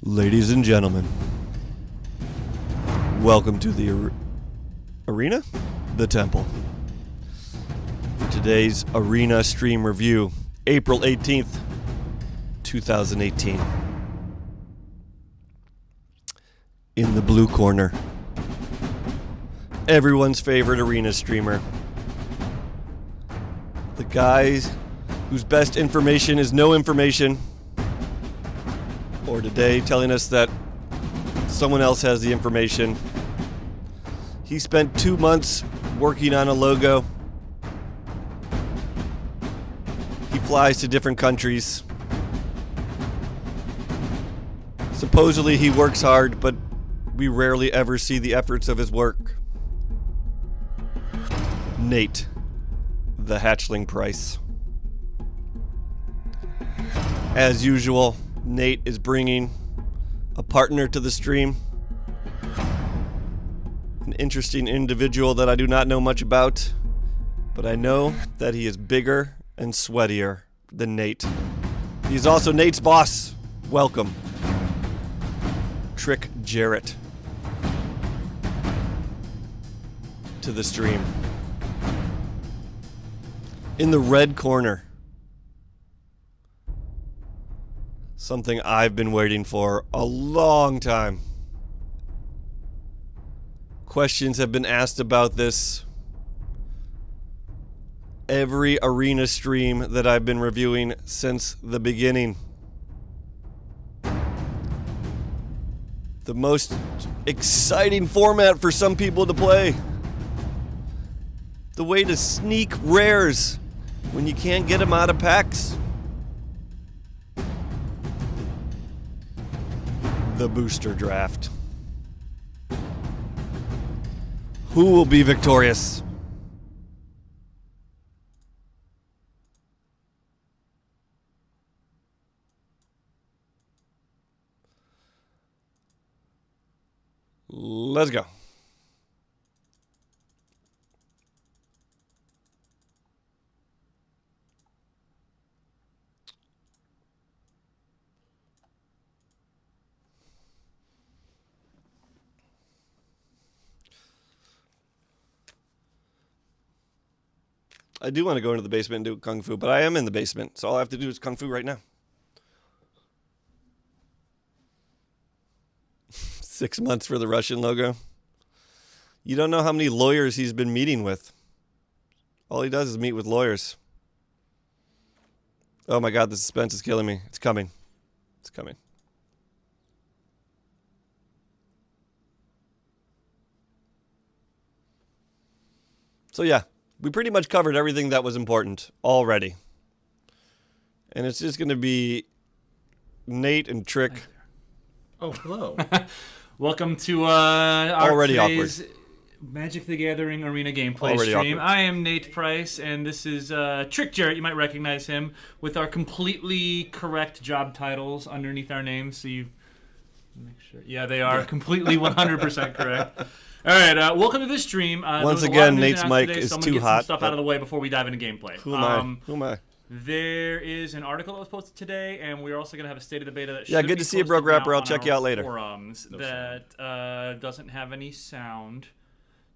Ladies and gentlemen, welcome to the arena? The temple. For today's arena stream review, April 18th, 2018. In the blue corner, everyone's favorite arena streamer. The guys whose best information is no information. Or today telling us that someone else has the information. He spent 2 months working on a logo. He flies to different countries. Supposedly he works hard, but we rarely ever see the efforts of his work. Nate, the hatchling Price. As usual, Nate is bringing a partner to the stream. An interesting individual that I do not know much about, but I know that he is bigger and sweatier than Nate. He's also Nate's boss. Welcome, Trick Jarrett, to the stream. In the red corner, something I've been waiting for a long time. Questions have been asked about this every arena stream that I've been reviewing since the beginning. The most exciting format for some people to play. The way to sneak rares when you can't get them out of packs. The booster draft. Who will be victorious? Let's go. I do want to go into the basement and do Kung Fu, but I am in the basement, so all I have to do is Kung Fu right now. 6 months for the Russian logo. You don't know how many lawyers he's been meeting with. All he does is meet with lawyers. Oh my God, the suspense is killing me. It's coming. It's coming. So yeah. We pretty much covered everything that was important already. And it's just going to be Nate and Trick. Oh, hello. Welcome to our Already today's awkward. Magic the Gathering arena gameplay Already stream. awkward. I am Nate Price, and this is Trick Jarrett. You might recognize him with our completely correct job titles underneath our names. So you make sure. Yeah, they are completely 100% correct. All right, welcome to the stream. Once again, Nate's mic is so I'm too gonna get hot. Some stuff out of the way before we dive into gameplay. Who am I? There is an article that was posted today, and we're also going to have a state of the beta that Yeah, should good be to see you, posted Bro Grapper. now I'll on check you our out later. Forums that doesn't have any sound.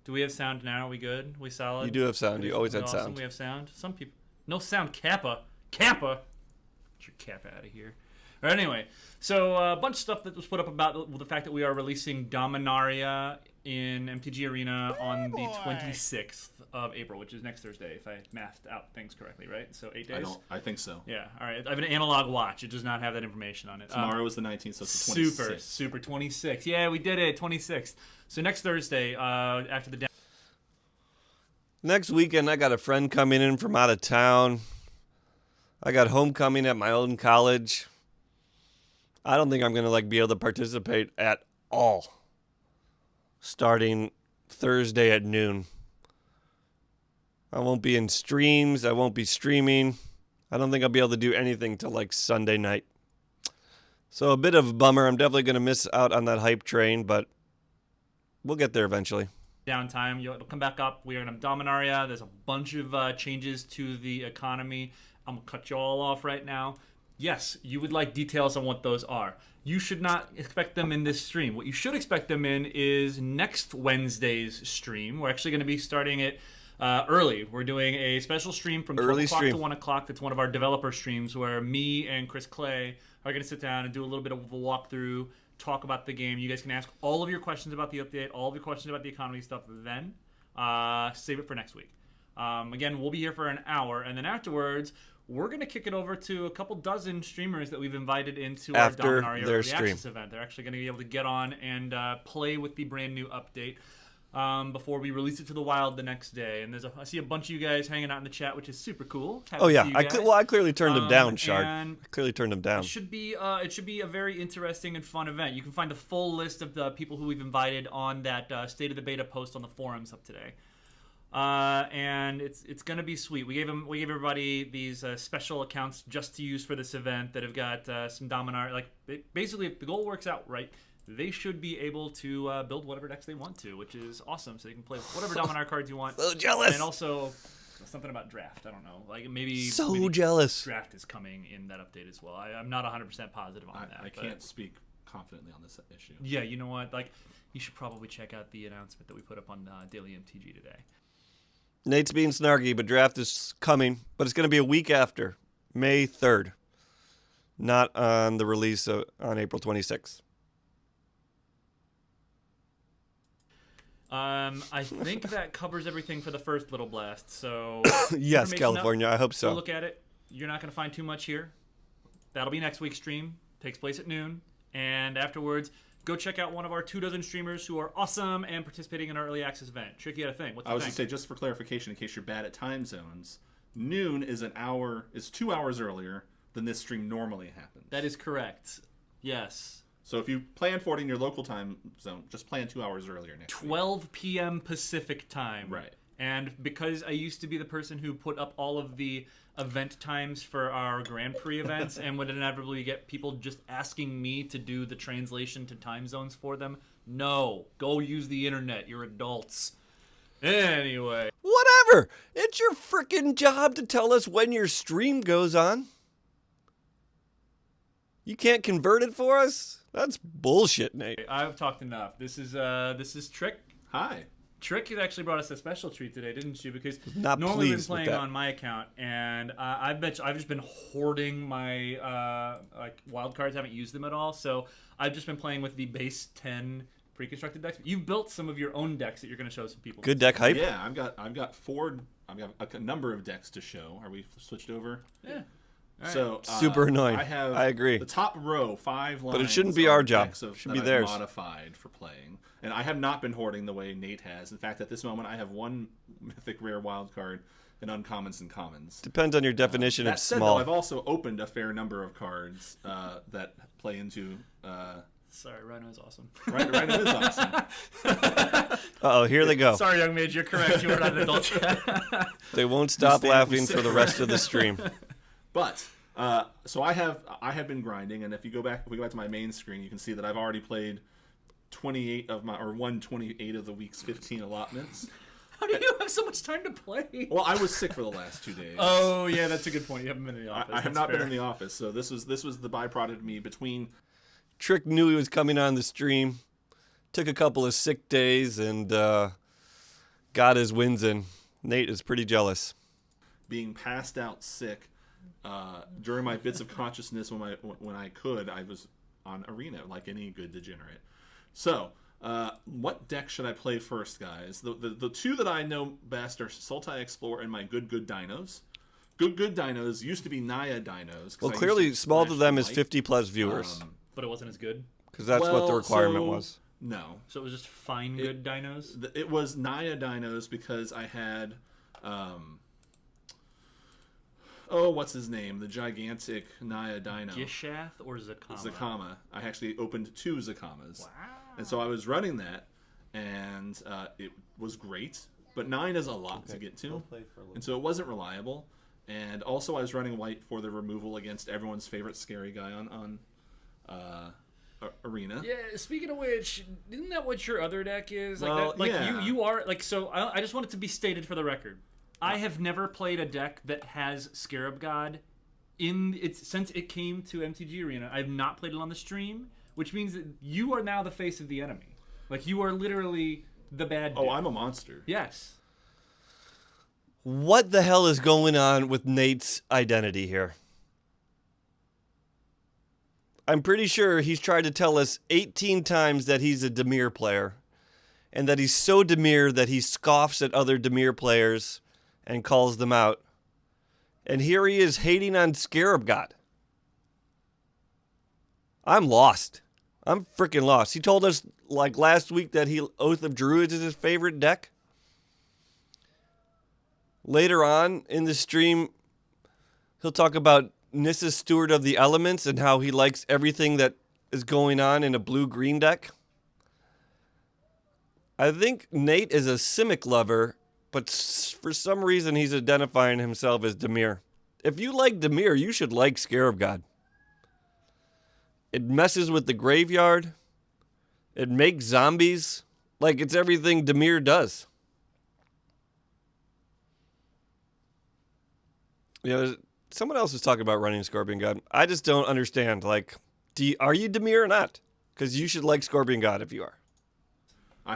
Do we have sound now? Are we good? We solid? You do have sound. You always had Awesome. sound. We have sound. Some people... No sound. Kappa. Get your Kappa out of here. All right, anyway, so a bunch of stuff that was put up about the fact that we are releasing Dominaria in MtG Arena on the 26th of April, which is next Thursday, if I mathed out things correctly, right? So 8 days? I think so. Yeah, all right. I have an analog watch. It does not have that information on it. Tomorrow is the 19th, so it's the 26th. Super 26. Yeah, we did it, 26th. So next Thursday, after the... Next weekend, I got a friend coming in from out of town. I got homecoming at my own college. I don't think I'm going to be able to participate at all starting Thursday at noon. I won't be in streams. I won't be streaming. I don't think I'll be able to do anything till Sunday night. So a bit of a bummer. I'm definitely going to miss out on that hype train, but we'll get there eventually. Downtime, it'll come back up. We are in Dominaria. There's a bunch of changes to the economy. I'm going to cut you all off right now. Yes, you would like details on what those are. You should not expect them in this stream. What you should expect them in is next Wednesday's stream. We're actually going to be starting it early. We're doing a special stream from 12 o'clock to 1 o'clock. That's one of our developer streams where me and Chris Clay are going to sit down and do a little bit of a walkthrough, talk about the game. You guys can ask all of your questions about the update, all of your questions about the economy stuff then. Save it for next week. Again, we'll be here for an hour, and then afterwards, we're going to kick it over to a couple dozen streamers that we've invited into our Dominaria Early Access event. They're actually going to be able to get on and play with the brand new update before we release it to the wild the next day. And I see a bunch of you guys hanging out in the chat, which is super cool. Oh yeah, I clearly turned them down, Shard. I clearly turned them down. It should be a very interesting and fun event. You can find a full list of the people who we've invited on that State of the Beta post on the forums up today. And it's gonna be sweet. We gave everybody these special accounts just to use for this event that have got some Dominaria. Like basically, if the goal works out right, they should be able to build whatever decks they want to, which is awesome. So you can play whatever Dominaria cards you want. So jealous. And also something about draft. I don't know. Like maybe jealous. Draft is coming in that update as well. I'm not 100% positive on that. I can't speak confidently on this issue. Yeah, you know what? Like you should probably check out the announcement that we put up on Daily MTG today. Nate's being snarky, but draft is coming. But it's going to be a week after, May 3rd. Not on the release on April 26th. I think that covers everything for the first little blast. So yes, California. I hope so. Go look at it. You're not going to find too much here. That'll be next week's stream. Takes place at noon. And afterwards, go check out one of our 24 streamers who are awesome and participating in our early access event. Tricky, had a thing. I was going to say, just for clarification, in case you're bad at time zones, noon is 2 hours earlier than this stream normally happens. That is correct. Yes. So if you plan for it in your local time zone, just plan 2 hours earlier next 12 p.m. Pacific time. Right. And because I used to be the person who put up all of the event times for our Grand Prix events and would inevitably get people just asking me to do the translation to time zones for them, no. Go use the internet. You're adults. Anyway. Whatever. It's your freaking job to tell us when your stream goes on. You can't convert it for us? That's bullshit, Nate. I've talked enough. This is Trick. Hi. Trick has actually brought us a special treat today, didn't you? Because Not normally we've been playing on my account, and I've just been hoarding my wild cards. I haven't used them at all, so I've just been playing with the base 10 pre-constructed decks. You've built some of your own decks that you're going to show some people. Good deck hype. Yeah, I've got a number of decks to show. Are we switched over? Yeah. Right. So super annoying. I agree. The top row, 5 lines. But it shouldn't be our job. It should be theirs. Modified for playing, and I have not been hoarding the way Nate has. In fact, at this moment, I have 1 mythic rare wild card and uncommons and commons. Depends on your definition of that said, small. Though, I've also opened a fair number of cards that play into. Sorry, Rhino is awesome. Rhino is awesome. Uh-oh, here they go. Sorry, young mage, you're correct. You are not an adult yet. They won't stop laughing for the rest of the stream. But so I have been grinding, and if we go back to my main screen, you can see that I've already played 28 of the week's 15 allotments. How do you have so much time to play? Well, I was sick for the last 2 days. Oh yeah, that's a good point. You haven't been in the office. I have not been in the office, so this was the byproduct of me between. Trick knew he was coming on the stream, took a couple of sick days, and got his wins in. Nate is pretty jealous. Being passed out sick during my bits of consciousness when I could, I was on Arena like any good degenerate. So, what deck should I play first, guys? The 2 that I know best are Sultai Explorer and my Good Dinos. Good Dinos used to be Naya Dinos. Well, clearly, small to them is 50 plus viewers. But it wasn't as good? Because that's what the requirement was. No. So it was just fine good dinos? It was Naya Dinos because I had... what's his name? The gigantic Naya Dino. Gishath or Zakama? Zakama. I actually opened 2 Zakamas. Wow. And so I was running that, and it was great. But 9 is a lot to get to. And so it wasn't reliable. And also I was running white for the removal against everyone's favorite scary guy on Arena. Yeah, speaking of which, isn't that what your other deck is? Well, yeah. you are, so I just want it to be stated for the record. I have never played a deck that has Scarab God since it came to MTG Arena, I've not played it on the stream, which means that you are now the face of the enemy. Like, you are literally the bad dude. Oh, I'm a monster. Yes. What the hell is going on with Nate's identity here? I'm pretty sure he's tried to tell us 18 times that he's a Dimir player, and that he's so Dimir that he scoffs at other Dimir players and calls them out. And here he is hating on Scarab God. I'm lost. I'm freaking lost. He told us like last week that Oath of Druids is his favorite deck. Later on in the stream, he'll talk about Nissa's Steward of the Elements and how he likes everything that is going on in a blue-green deck. I think Nate is a Simic lover, but for some reason he's identifying himself as Dimir. If you like Dimir, you should like Scarab God. It messes with the graveyard. It makes zombies. Like, it's everything Dimir does. You know, someone else was talking about running Scorpion God. I just don't understand. Like, are you Dimir or not? Because you should like Scorpion God if you are. I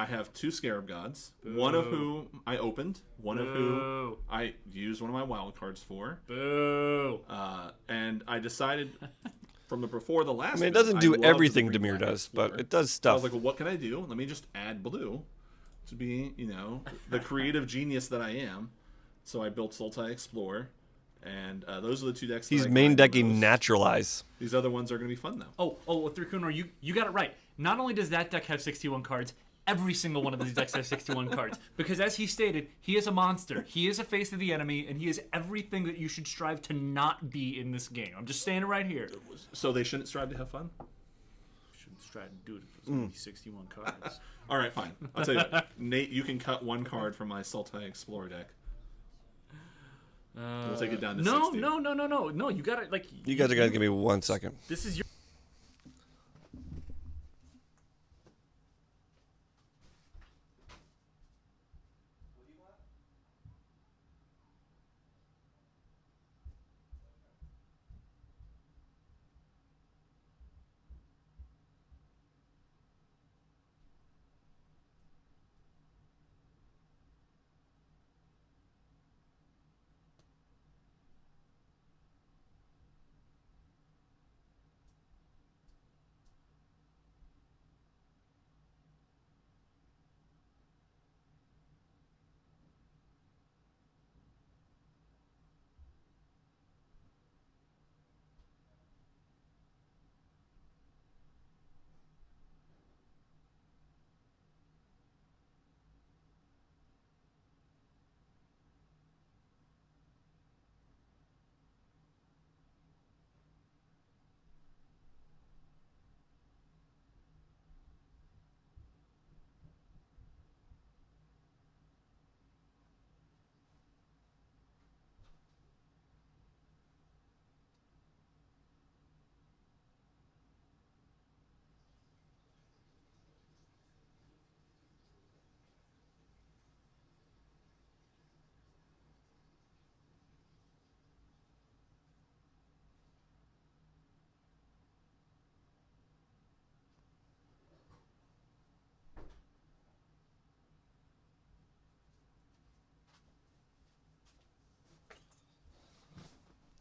have 2 Scarab Gods. Boo. One of who I opened. One Boo. Of who I used one of my wild cards for. Boo. And I decided from before the last. I mean, it doesn't do everything Dimir does, but it does stuff. So I was like, well, what can I do? Let me just add blue to be, the creative genius that I am. So I built Sultai Explorer, and those are the 2 decks. He's main decking Naturalize. These other ones are going to be fun though. Oh, Through Kunor, you got it right. Not only does that deck have 61 cards, every single one of these decks has 61 cards. Because as he stated, he is a monster. He is a face of the enemy, and he is everything that you should strive to not be in this game. I'm just saying it right here. So they shouldn't strive to have fun? Shouldn't strive to do it if it's only 61 cards. All right, fine. I'll tell you what. Nate, you can cut 1 card from my Sultai Explorer deck. We'll take it down to 60. No. You got it. You guys are going to give me 1 second. This is your...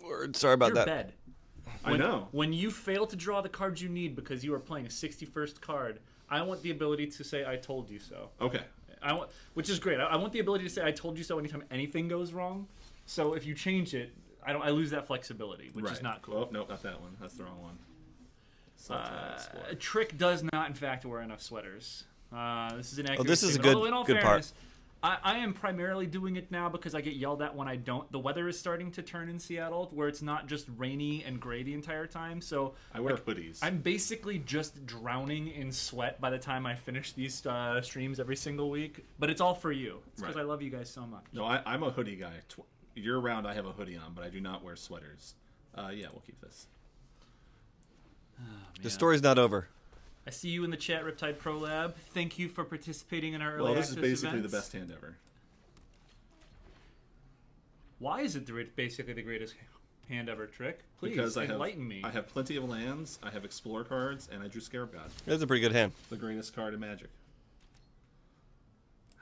Word. Sorry about You're that. bed. I know. When you fail to draw the cards you need because you are playing a 61st card, I want the ability to say, I told you so. Okay. Which is great. I want the ability to say, I told you so anytime anything goes wrong. So if you change it, I lose that flexibility, which is not cool. Oh, no, not that one. That's the wrong one. Trick does not, in fact, wear enough sweaters. This is an accurate this is a statement. good, Although in all good fairness, I am primarily doing it now because I get yelled at when I don't. The weather is starting to turn in Seattle where it's not just rainy and gray the entire time. So I wear hoodies. I'm basically just drowning in sweat by the time I finish these streams every single week. But it's all for you. It's because I love you guys so much. No, I'm a hoodie guy. Year round, I have a hoodie on, but I do not wear sweaters. Yeah, we'll keep this. Oh, the story's not over. I see you in the chat, Riptide Pro Lab. Thank you for participating in our early access this is basically events. the best hand ever. Why is it basically the greatest hand ever, Trick? Please Because enlighten me. I have plenty of lands, I have Explorer cards, and I drew Scarab God. That's a pretty good hand. The greatest card in Magic.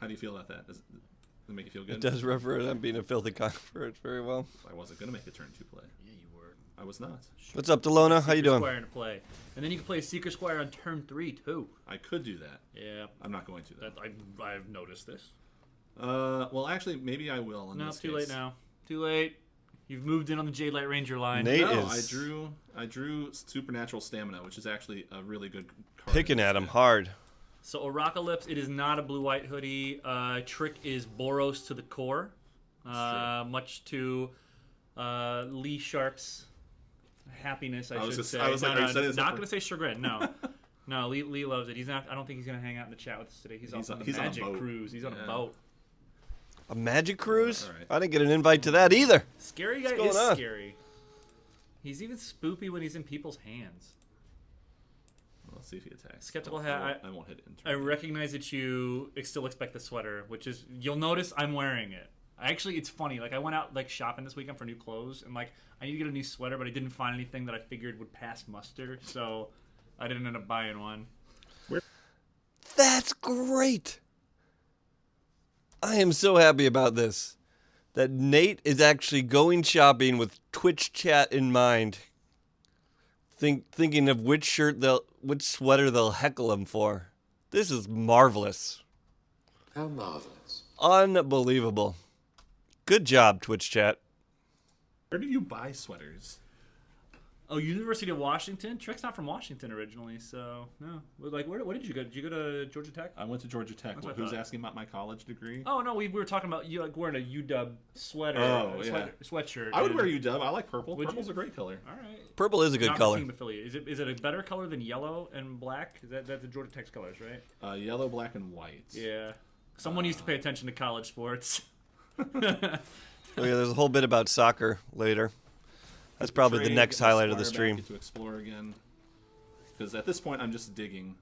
How do you feel about that? Does it make you feel It good? does represent being a filthy convert very well. I wasn't going to make a turn 2 play. Yeah, you were. I was not. What's up, Delona? How you Secret doing? Squire into play, and then you can play a Secret Squire on turn 3 too. I could do that. Yeah, I'm not going to, though. I've noticed this. Well, actually, maybe I will in No, this too case. late now. Too late. You've moved in on the Jade Light Ranger line. Nate No, is I drew Supernatural Stamina, which is actually a really good card. picking at him hard. So Oracalypse, it is not a blue-white hoodie. Trick is Boros to the core, much to Lee Sharp's happiness, I should say. I was like, are you setting this not up going to say chagrin. No, no. Lee loves it. He's not. I don't think he's going to hang out in the chat with us today. He's on the on a Magic boat. cruise. He's on Yeah. a boat. A magic cruise? all right. I didn't get an invite to that either. Scary guy What's is going on? scary. He's even spoopy when he's in people's hands. Let's see if he attacks. Skeptical I hat. won't hit it in I turn. recognize that you still expect the sweater, which is, you'll notice I'm wearing it. Actually, it's funny. Like, I went out like shopping this weekend for new clothes, and like I need to get a new sweater, but I didn't find anything that I figured would pass muster, so I didn't end up buying one. That's great. I am so happy about this. That Nate is actually going shopping with Twitch chat in mind. Thinking of which sweater they'll heckle him for. This is marvelous. How marvelous. Unbelievable. Good job, Twitch chat. Where do you buy sweaters? Oh, University of Washington? Trick's not from Washington originally, so no. Like, where did you go? Did you go to Georgia Tech? I went to Georgia Tech. That's what I Who's thought. asking about my college degree? Oh no, we were talking about you like wearing a UW sweater, sweatshirt. I would and- wear UW. I like purple. Would Purple's you? a great color. All right. Purple is a good Not color. team affiliate. Is it a better color than yellow and black? That's the Georgia Tech's colors, right? Yellow, black, and white. Yeah. Someone needs to pay attention to college sports. Oh, yeah, there's a whole bit about soccer later. That's probably the Trade, next get my highlight of the Squire stream. back, get to explore again. Because at this point, I'm just digging.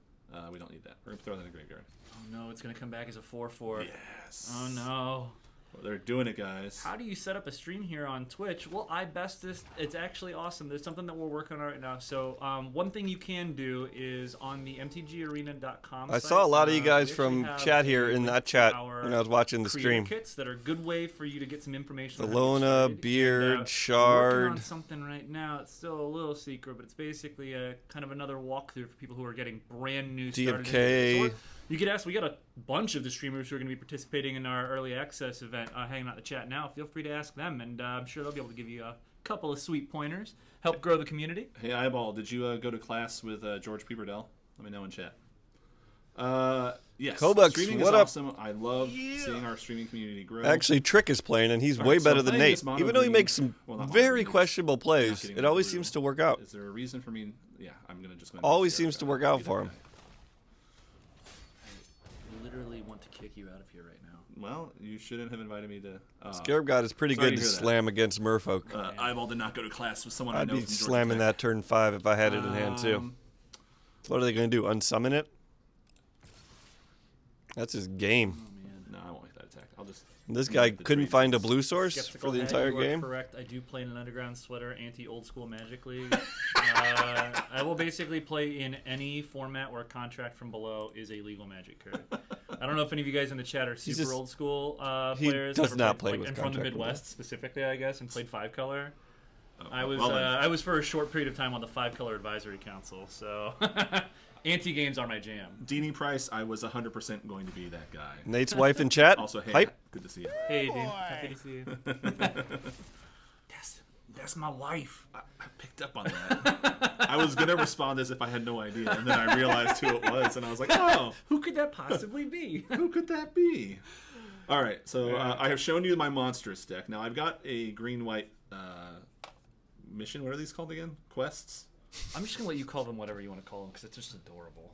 We don't need that. We're going to throw that in the graveyard. Oh no, it's gonna come back as a 4/4. Yes. Oh no. Well, they're doing it, guys. How do you set up a stream here on Twitch? Well, I best this. It's actually awesome. There's something that we're working on right now. So, one thing you can do is on the mtgarena.com. I saw a lot of you guys we actually from have chat here a in link that to chat our when I was watching the creator stream. Kits that are a good way for you to get some information. on how to get Valona, started. Beard, And, we're working Shard. on something right now. It's still a little secret, but it's basically a kind of another walkthrough for people who are getting brand new started. DFK. So you could ask. We got a bunch of the streamers who are going to be participating in our early access event, hanging out in the chat now. Feel free to ask them, and I'm sure they'll be able to give you a couple of sweet pointers, help grow the community. Hey, Eyeball, did you go to class with George Peeperdell? Let me know in chat. Yes. Kobux, Streaming what is up? awesome. I love seeing our streaming community grow. Actually, Trick is playing, and he's All way right, so better I'm than playing Nate. this mono Even though he green- makes some well, not mono very green, questionable not plays, getting it always blue. seems to work out. Is there a reason for me? Yeah, I'm gonna just. Always seems to work out for him. I literally want to kick you out of here right now. Well, you shouldn't have invited me to. Scarab God is pretty Sorry good to to hear that. slam against Merfolk. Eyeball did not go to class with someone I I'd know be from Georgia slamming Tech. that turn 5 if I had it in hand too. What are they going to do? Unsummon it? That's his game. Oh man. No, I won't make that attack. I'll just. This guy make the couldn't trade find a phase. blue source Skeptical for the Head, entire you are game. Correct. I do play in an underground sweater, anti-old school Magic League. I will basically play in any format where a contract from below is a legal Magic card. I don't know if any of you guys in the chat are super just- old school he players. does ever not played, play with and from the contract from below. Midwest specifically, I guess, and played 5-color. Oh, I was well then. I was for a short period of time on the 5-color advisory council, so anti-games are my jam. Deanie Price, I was 100% going to be that guy. Nate's wife in chat. Also, hey, Hype. good to see you. Hey, dude, happy to see you. That's my wife. I picked up on that. I was gonna respond as if I had no idea, and then I realized who it was, and I was like, "Oh, Who could that possibly be? who could that be?" All right, so I have shown you my monstrous deck. Now I've got a green-white mission. What are these called again? Quests. I'm just gonna let you call them whatever you want to call them because it's just adorable.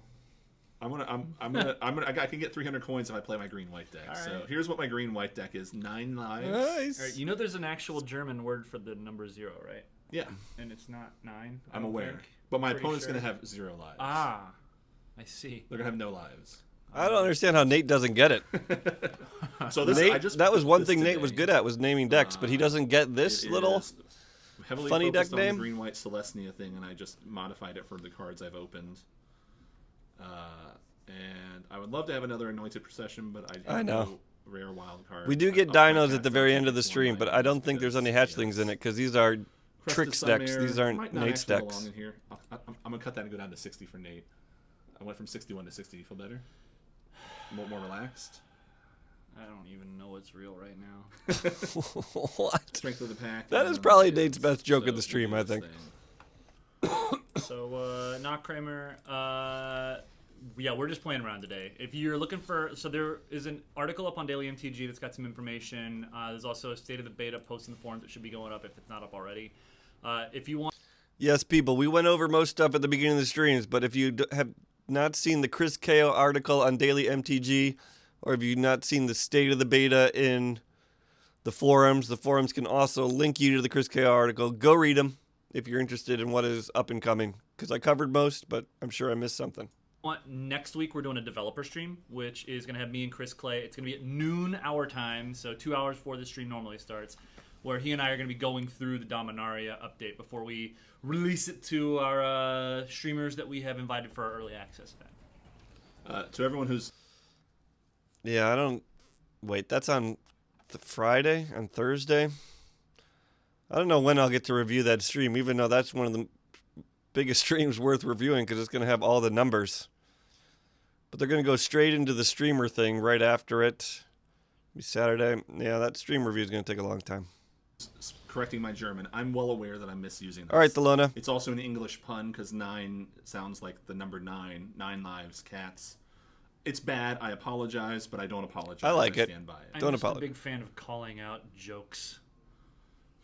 I can get 300 coins if I play my green-white deck. All So right. here's what my green-white deck is: 9 lives. Nice. All right, you know there's an actual German word for the number 0, right? Yeah, And it's not 9. I'm don't aware. think. But my Pretty opponent's sure. gonna have 0 lives. Ah, I see. They're gonna have no lives. I don't understand how Nate doesn't get it. So this, Nate, I just that was put one this thing Nate today. was good at, was naming decks, but he doesn't get this It little is heavily funny focused deck on name. the green-white Celestia thing, and I just modified it for the cards I've opened. And I would love to have another Anointed Procession, but I have know. no rare wild card. We do get Up my dinos at cast the very down end of the to stream, one but night I don't think there's because, any hatchlings in it because these are tricks decks. Nightmare These aren't might not Nate's actually decks. belong in here. I'm gonna cut that and go down to 60 for Nate. I went from 61 to 60. You feel better? More relaxed. I don't even know what's real right now. What? Strength of the pack. That is probably Nate's best joke of the stream, I think. So, not Kramer. Yeah, we're just playing around today. If you're looking for, so there is an article up on Daily MTG that's got some information. There's also a state of the beta post in the forums that should be going up if it's not up already. If you want, Yes, people, we went over most stuff at the beginning of the streams, but if you have not seen the Chris KO article on Daily MTG, or if you've not seen the state of the beta in the forums can also link you to the Chris KO article. Go read them if you're interested in what is up and coming, because I covered most, but I'm sure I missed something. next week we're doing a developer stream, which is going to have me and Chris Clay. It's going to be at noon our time, so 2 hours before the stream normally starts, where he and I are going to be going through the Dominaria update before we release it to our streamers that we have invited for our early access event. To everyone who's Yeah, I don't... Wait, that's on Friday? On Thursday? I don't know when I'll get to review that stream, even though that's one of the biggest streams worth reviewing because it's going to have all the numbers. But they're going to go straight into the streamer thing right after it. Be Saturday. Yeah, that stream review is going to take a long time. correcting my German, I'm well aware that I'm misusing this. All right, Thelona. It's also an English pun because 9 sounds like the number 9. 9 lives, cats. It's bad. I apologize, but I don't apologize. I like it. Stand by it. I'm Don't just a apologize. big fan of calling out jokes,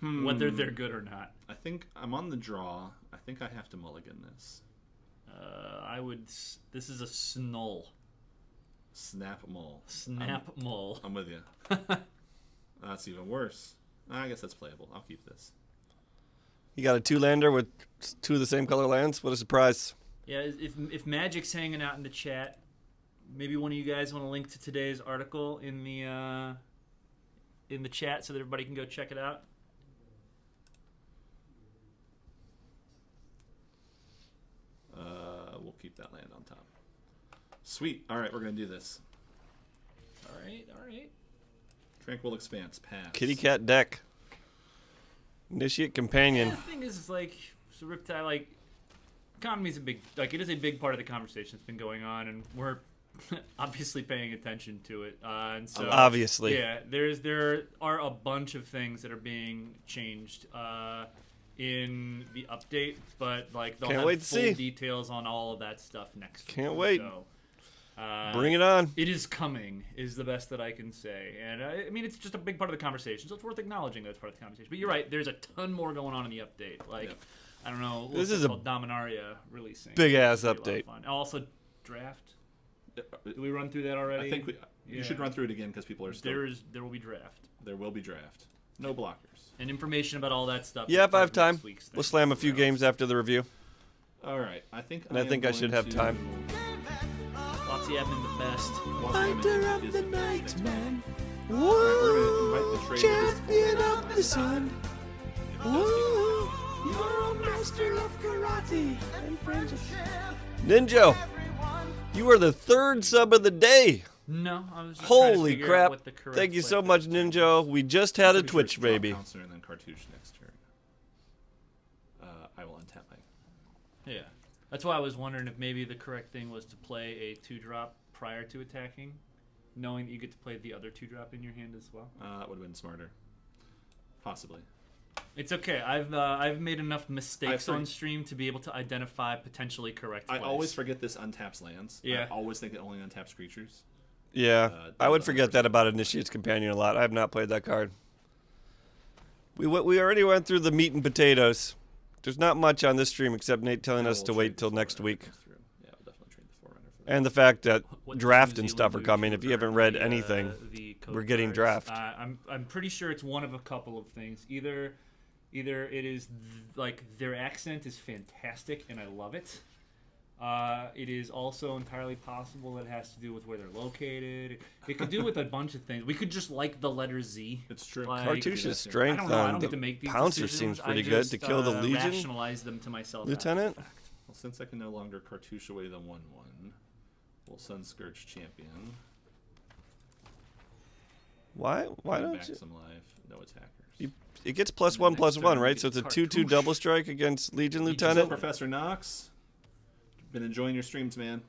whether they're good or not. I think I'm on the draw. I think I have to mulligan this. I would. This is a snull. Snap mull. Snap mull. I'm with you. That's even worse. I guess that's playable. I'll keep this. You got a 2-lander with 2 of the same color lands? What a surprise. Yeah, if Magic's hanging out in the chat, maybe one of you guys want to link to today's article in the chat so that everybody can go check it out. We'll keep that land on top. Sweet. All right, we're going to do this. All right. Tranquil Expanse. Pass. Kitty cat deck. Initiate companion. The thing is like, so Riptide, like, economy's it is a big part of the conversation that's been going on, and we're obviously paying attention to it. And so, Obviously. yeah, there are a bunch of things that are being changed in the update, but like they'll Can't have wait to full see. details on all of that stuff next. Can't week. wait. So, Bring it on. It is coming, is the best that I can say. And I mean, it's just a big part of the conversation, so it's worth acknowledging that it's part of the conversation. But you're right, there's a ton more going on in the update. Like, Yep. I don't know, This what's is it a called? Dominaria releasing. big-ass It's gonna be a lot update. of fun. Also, draft. Did we run through that already? I think you should run through it again because people are still. There will be draft. There will be draft. No blockers. And information about all that stuff. Yeah, is if I part have of time. next week's We'll thing. slam a few games after the review. All right. I think. And I think I should have time. Lots of admin the best. Fighter of the night, man. Woo! Champion of the sun. Woo! You're a master of karate and friendship. Ninja, you are the 3rd sub of the day. No, I was just trying to Holy figure out crap. what the correct Thank you play so was. much, Ninja. We just had a Twitch, baby. Pouncer and then Cartouche next turn. I will untap my. Yeah. That's why I was wondering if maybe the correct thing was to play a 2-drop prior to attacking, knowing that you get to play the other 2-drop in your hand as well. That would have been smarter. Possibly. It's okay. I've made enough mistakes I've on stream to be able to identify potentially correct I plays. always forget this untaps lands. Yeah. I always think it only untaps creatures. Yeah, I would the forget other that about Initiate's Companion a lot. I have not played that card. We already went through the meat and potatoes. There's not much on this stream except Nate telling us to wait till next week. Yeah, we'll definitely trade the Forerunner for that. And the fact that What draft New and Zealand stuff are moves coming. you If you haven't earn read the, anything, the code we're getting cards. draft. I'm pretty sure it's one of a couple of things. Either it is like their accent is fantastic and I love it, It is also entirely possible that it has to do with where they're located. It could do with a bunch of things. We could just like the letter Z. It's true. Like, Cartouche's I strength don't know. I on don't get to the make these Pouncer decisions. seems I pretty good just, to kill the Legion. Rationalize them to myself. Lieutenant? After the fact. Well, since I can no longer cartouche away the 1/1, we'll Sun Scourge Champion. Why Bring don't back you? some life. No attackers. It gets And then +1/+1, next turn, right? we So it's a get 2/2 Cartouche. double strike against Legion Legion So, Lieutenant. Professor Knox, been enjoying your streams, man.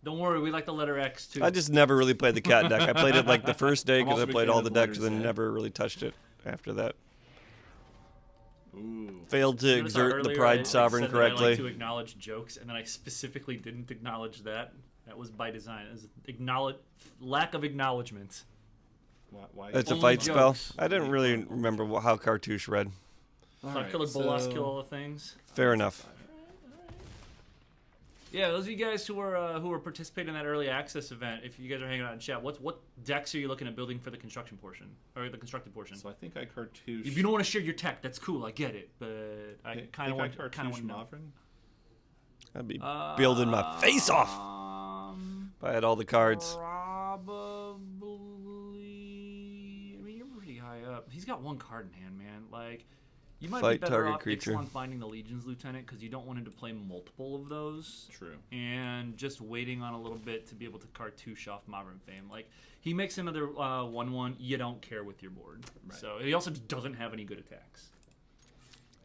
Don't worry, we like the letter X too. I just never really played the cat deck. I played it like the first day I'm because also I a big played fan all of the the decks, letter and then Z. never really touched it after that. Ooh. Failed to Notice how exert the earlier Pride I Sovereign said that I like correctly. to acknowledge jokes, and then I specifically didn't acknowledge that. That was by design. It was lack of acknowledgement. Why It's a Only fight jokes. spell. I didn't really remember how Cartouche read. Five-colored Bolas kill all the things. Fair enough. Yeah, those of you guys who are participating in that early access event, if you guys are hanging out in chat, what decks are you looking at building for the construction portion or the constructed portion? So I think I cartouche. If you don't want to share your tech, that's cool. I get it, but I think kind of want to cartouche know. Mavrin. I'd be building my face off if I had all the cards. Probably. I mean, you're pretty high up. He's got one card in hand, man. Like, you might Fight be better target off creature. Ixalan finding the Legion's Lieutenant because you don't want him to play multiple of those. True. And just waiting on a little bit to be able to cartouche off Mavrin Fame. Like, he makes another 1/1. You don't care with your board. Right. So he also doesn't have any good attacks.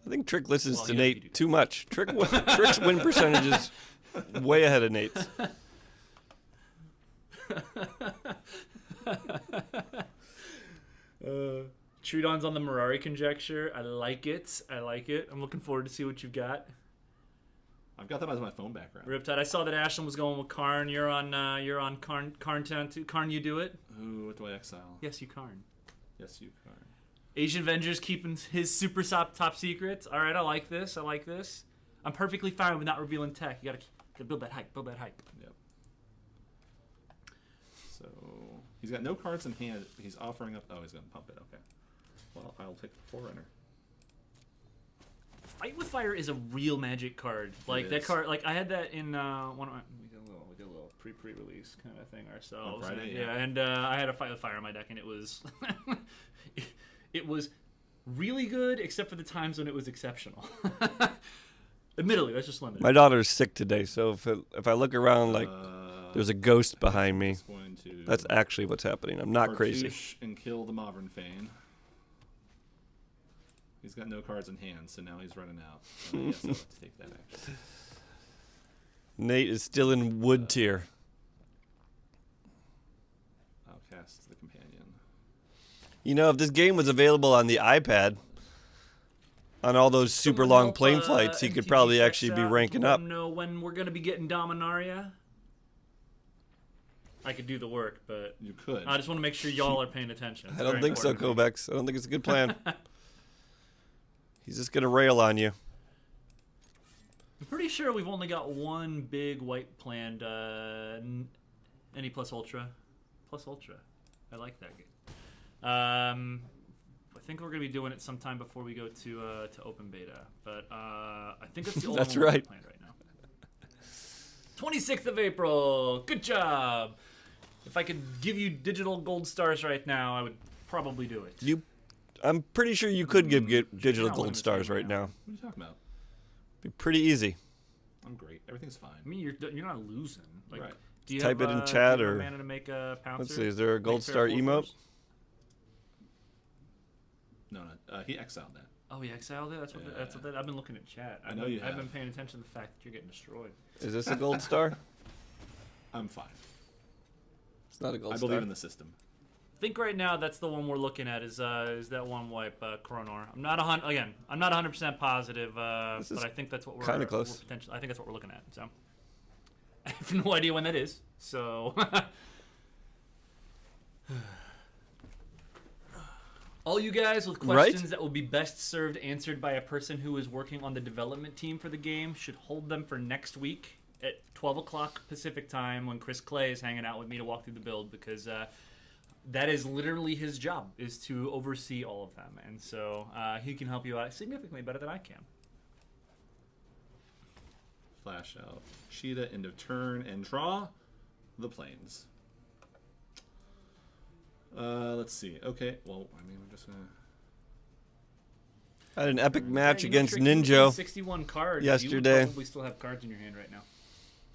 I think Trick listens Well, to yeah, you do. Nate too much. Trick's win percentage is way ahead of Nate's. Trudon's on the Mirari conjecture. I like it. I like it. I'm looking forward to see what you've got. I've got that as my phone background. Riptide. I saw that Ashlyn was going with Karn. You're on Karn too. Karn, you do it. Ooh, what do I exile? Yes, you Karn. Yes, you Karn. Asian Avengers keeping his super top secrets. All right, I like this. I like this. I'm perfectly fine with not revealing tech. You gotta build that hype. Build that hype. Yep. So he's got no cards in hand. He's offering up. Oh, he's gonna pump it. Okay. Well, I'll take the Forerunner. Fight with Fire is a real Magic card. Like that is. card. Like I had that in one of my. We did a little pre-release kind of thing ourselves. On Friday, and, yeah. And I had a Fight with Fire in my deck, and it was it was really good, except for the times when it was exceptional. Admittedly, that's just limited. My daughter's sick today, so if I look around like there's a ghost behind me, He's going to that's actually what's happening. I'm not crazy. cartouche and kill the Mavrin Fane. He's got no cards in hand, so now he's running out. Yes, I'll have to take that action. Nate is still in wood tier. I'll cast the Companion. You know, if this game was available on the iPad, on all those super long plane flights, he could MtG probably checks actually be out ranking to let up. him know when we're gonna be getting Dominaria. I could do the work, but You could. I just want to make sure y'all are paying attention. It's I don't very think so, important. Kovacs. I don't think it's a good plan. He's just gonna rail on you. I'm pretty sure we've only got one big white planned. Any plus ultra, I like that game. I think we're gonna be doing it sometime before we go to open beta, but I think it's the only That's one we have right. planned right now. 26th of April. Good job. If I could give you digital gold stars right now, I would probably do it. I'm pretty sure you could give digital not gold winning this stars game right right now. What are you talking about? Be pretty easy. I'm great. Everything's fine. I mean, you're not losing. Like, Right. do you Type have, it in do chat you have or- mana to make a pouncer? Let's see, is there a gold Make fair star four emote? fours? No. He exiled that. Oh, he exiled it. That's what I've been looking at chat. I know you I've been have. paying attention to the fact that you're getting destroyed. Is this a gold star? I'm fine. It's not a gold I star. believe in the system. I think right now that's the one we're looking at is that one wipe Coronor. I'm not 100% positive, This is but I think that's what we're kinda close. I think that's what we're looking at. So I have no idea when that is. So all you guys with Right? questions that will be best served answered by a person who is working on the development team for the game should hold them for next week at 12 o'clock Pacific time when Chris Clay is hanging out with me to walk through the build, because that is literally his job, is to oversee all of them. And so he can help you out significantly better than I can. Flash out Cheetah, end of turn, and draw the planes. Let's see. Okay, well, I mean, we're just gonna. I had an epic match Yeah, you know, against Trick, you Ninja played 61 cards. yesterday. You would probably still have cards in your hand right now.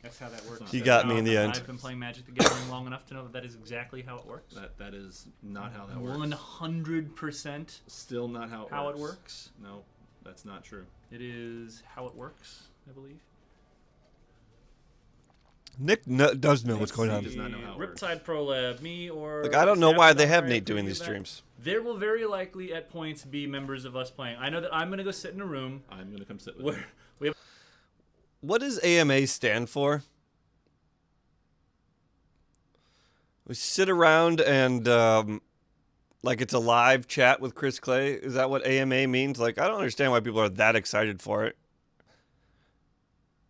That's how that works. He got me in the end. I've been playing Magic the Gathering long enough to know that is exactly how it works. That is not how that works. 100% Still not how it works. how it works. No, that's not true. It is how it works, I believe. Nick does know what's going He on. does not know how it works. Riptide Pro Lab, me or Like, I don't know why they have Dominaria Nate doing preview these that. streams. There will very likely at points be members of us playing. I know that I'm gonna go sit in a room I'm gonna come sit with where you. we have What does AMA stand for? We sit around and like it's a live chat with Chris Clay. Is that what AMA means? Like, I don't understand why people are that excited for it.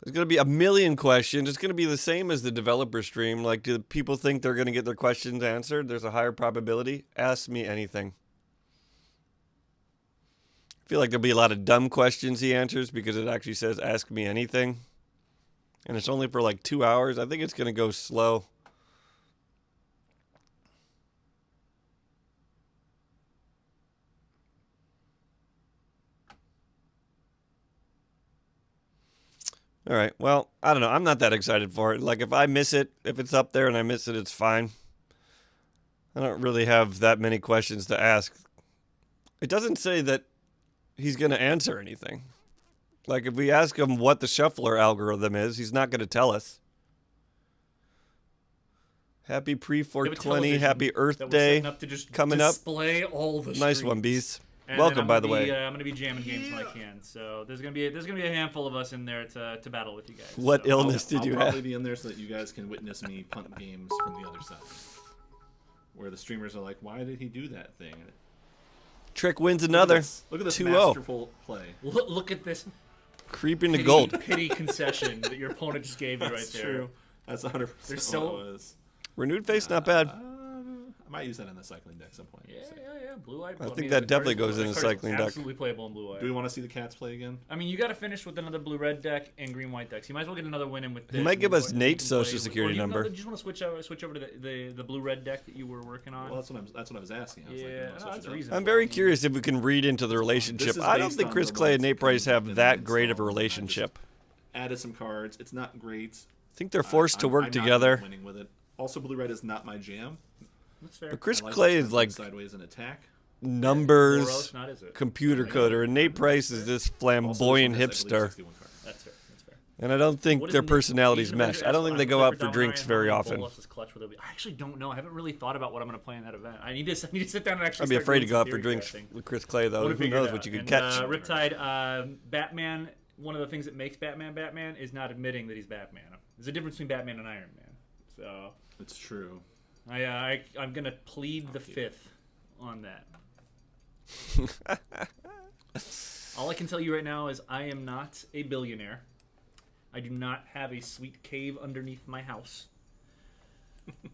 There's going to be a million questions. It's going to be the same as the developer stream. Like, do people think they're going to get their questions answered? There's a higher probability. Ask me anything. I feel like there'll be a lot of dumb questions he answers because it actually says ask me anything. And it's only for like 2 hours. I think it's going to go slow. All right. Well, I don't know. I'm not that excited for it. Like, if I miss it, if it's up there and I miss it, it's fine. I don't really have that many questions to ask. It doesn't say that he's going to answer anything. Like, if we ask him what the shuffler algorithm is, he's not going to tell us. Happy pre-420, happy Earth that we're Day setting up to just coming up. display all the Nice streams. one, Bees. And Welcome, then I'm by gonna the be, way. I'm gonna be jamming games when I can. So there's gonna be a handful of us in there to battle with you guys. What so. illness did you I'll probably have? be in there so that you guys can witness me punt games from the other side. Where the streamers are like, why did he do that thing? Trick wins another. Look at this 2-0. masterful play. Look at this Creeping to gold. pity concession that your opponent just gave you right That's there. true. That's 100% They're what so- it was. Renewed face, not bad. I might use that in the cycling deck at some point. Yeah. Blue Eye. I think that definitely goes in a cycling deck. Absolutely playable in Blue Eye. Do we want to see the cats play again? I mean, you got to finish with another blue-red deck and green-white decks. You might as well get another win in with this. He might give us and Nate's you can play social with- security or do you number. Do you just want to switch over to the blue-red deck that you were working on? Well, that's what I was asking. I was like, Yeah, you know, no, switch that's it up. reasonable. I'm very curious if we can read into the relationship. This is I don't based think on Chris the Clay and ones Nate Price that have have that been great of a installed. relationship. Added some cards. It's not great. I think they're forced to work I'm together. Not winning with it. Also, blue red is not my jam. That's fair. But Chris I like Clay to is turn like sideways and attack. numbers, Boros, not is it? computer coder, and Nate Price is this Also, flamboyant this one has, I believe, hipster. 61 cards. That's fair. That's fair. And I don't think What is their Nate- personalities Asian mesh. Avenger I don't think they Escalade go out for Dominaria, drinks how very many often. Bolas's clutch will there be? I actually don't know. I haven't really thought about what I'm going to play in that event. I need to sit down and actually. I'd be start afraid to doing go some out for theory drinks crafting. with Chris Clay, though. Wanna Who figure knows it what out. you could And, catch? Riptide, Batman. One of the things that makes Batman is not admitting that he's Batman. There's a difference between Batman and Iron Man. So It's true. I'm gonna plead the fifth on that. All I can tell you right now is I am not a billionaire. I do not have a sweet cave underneath my house.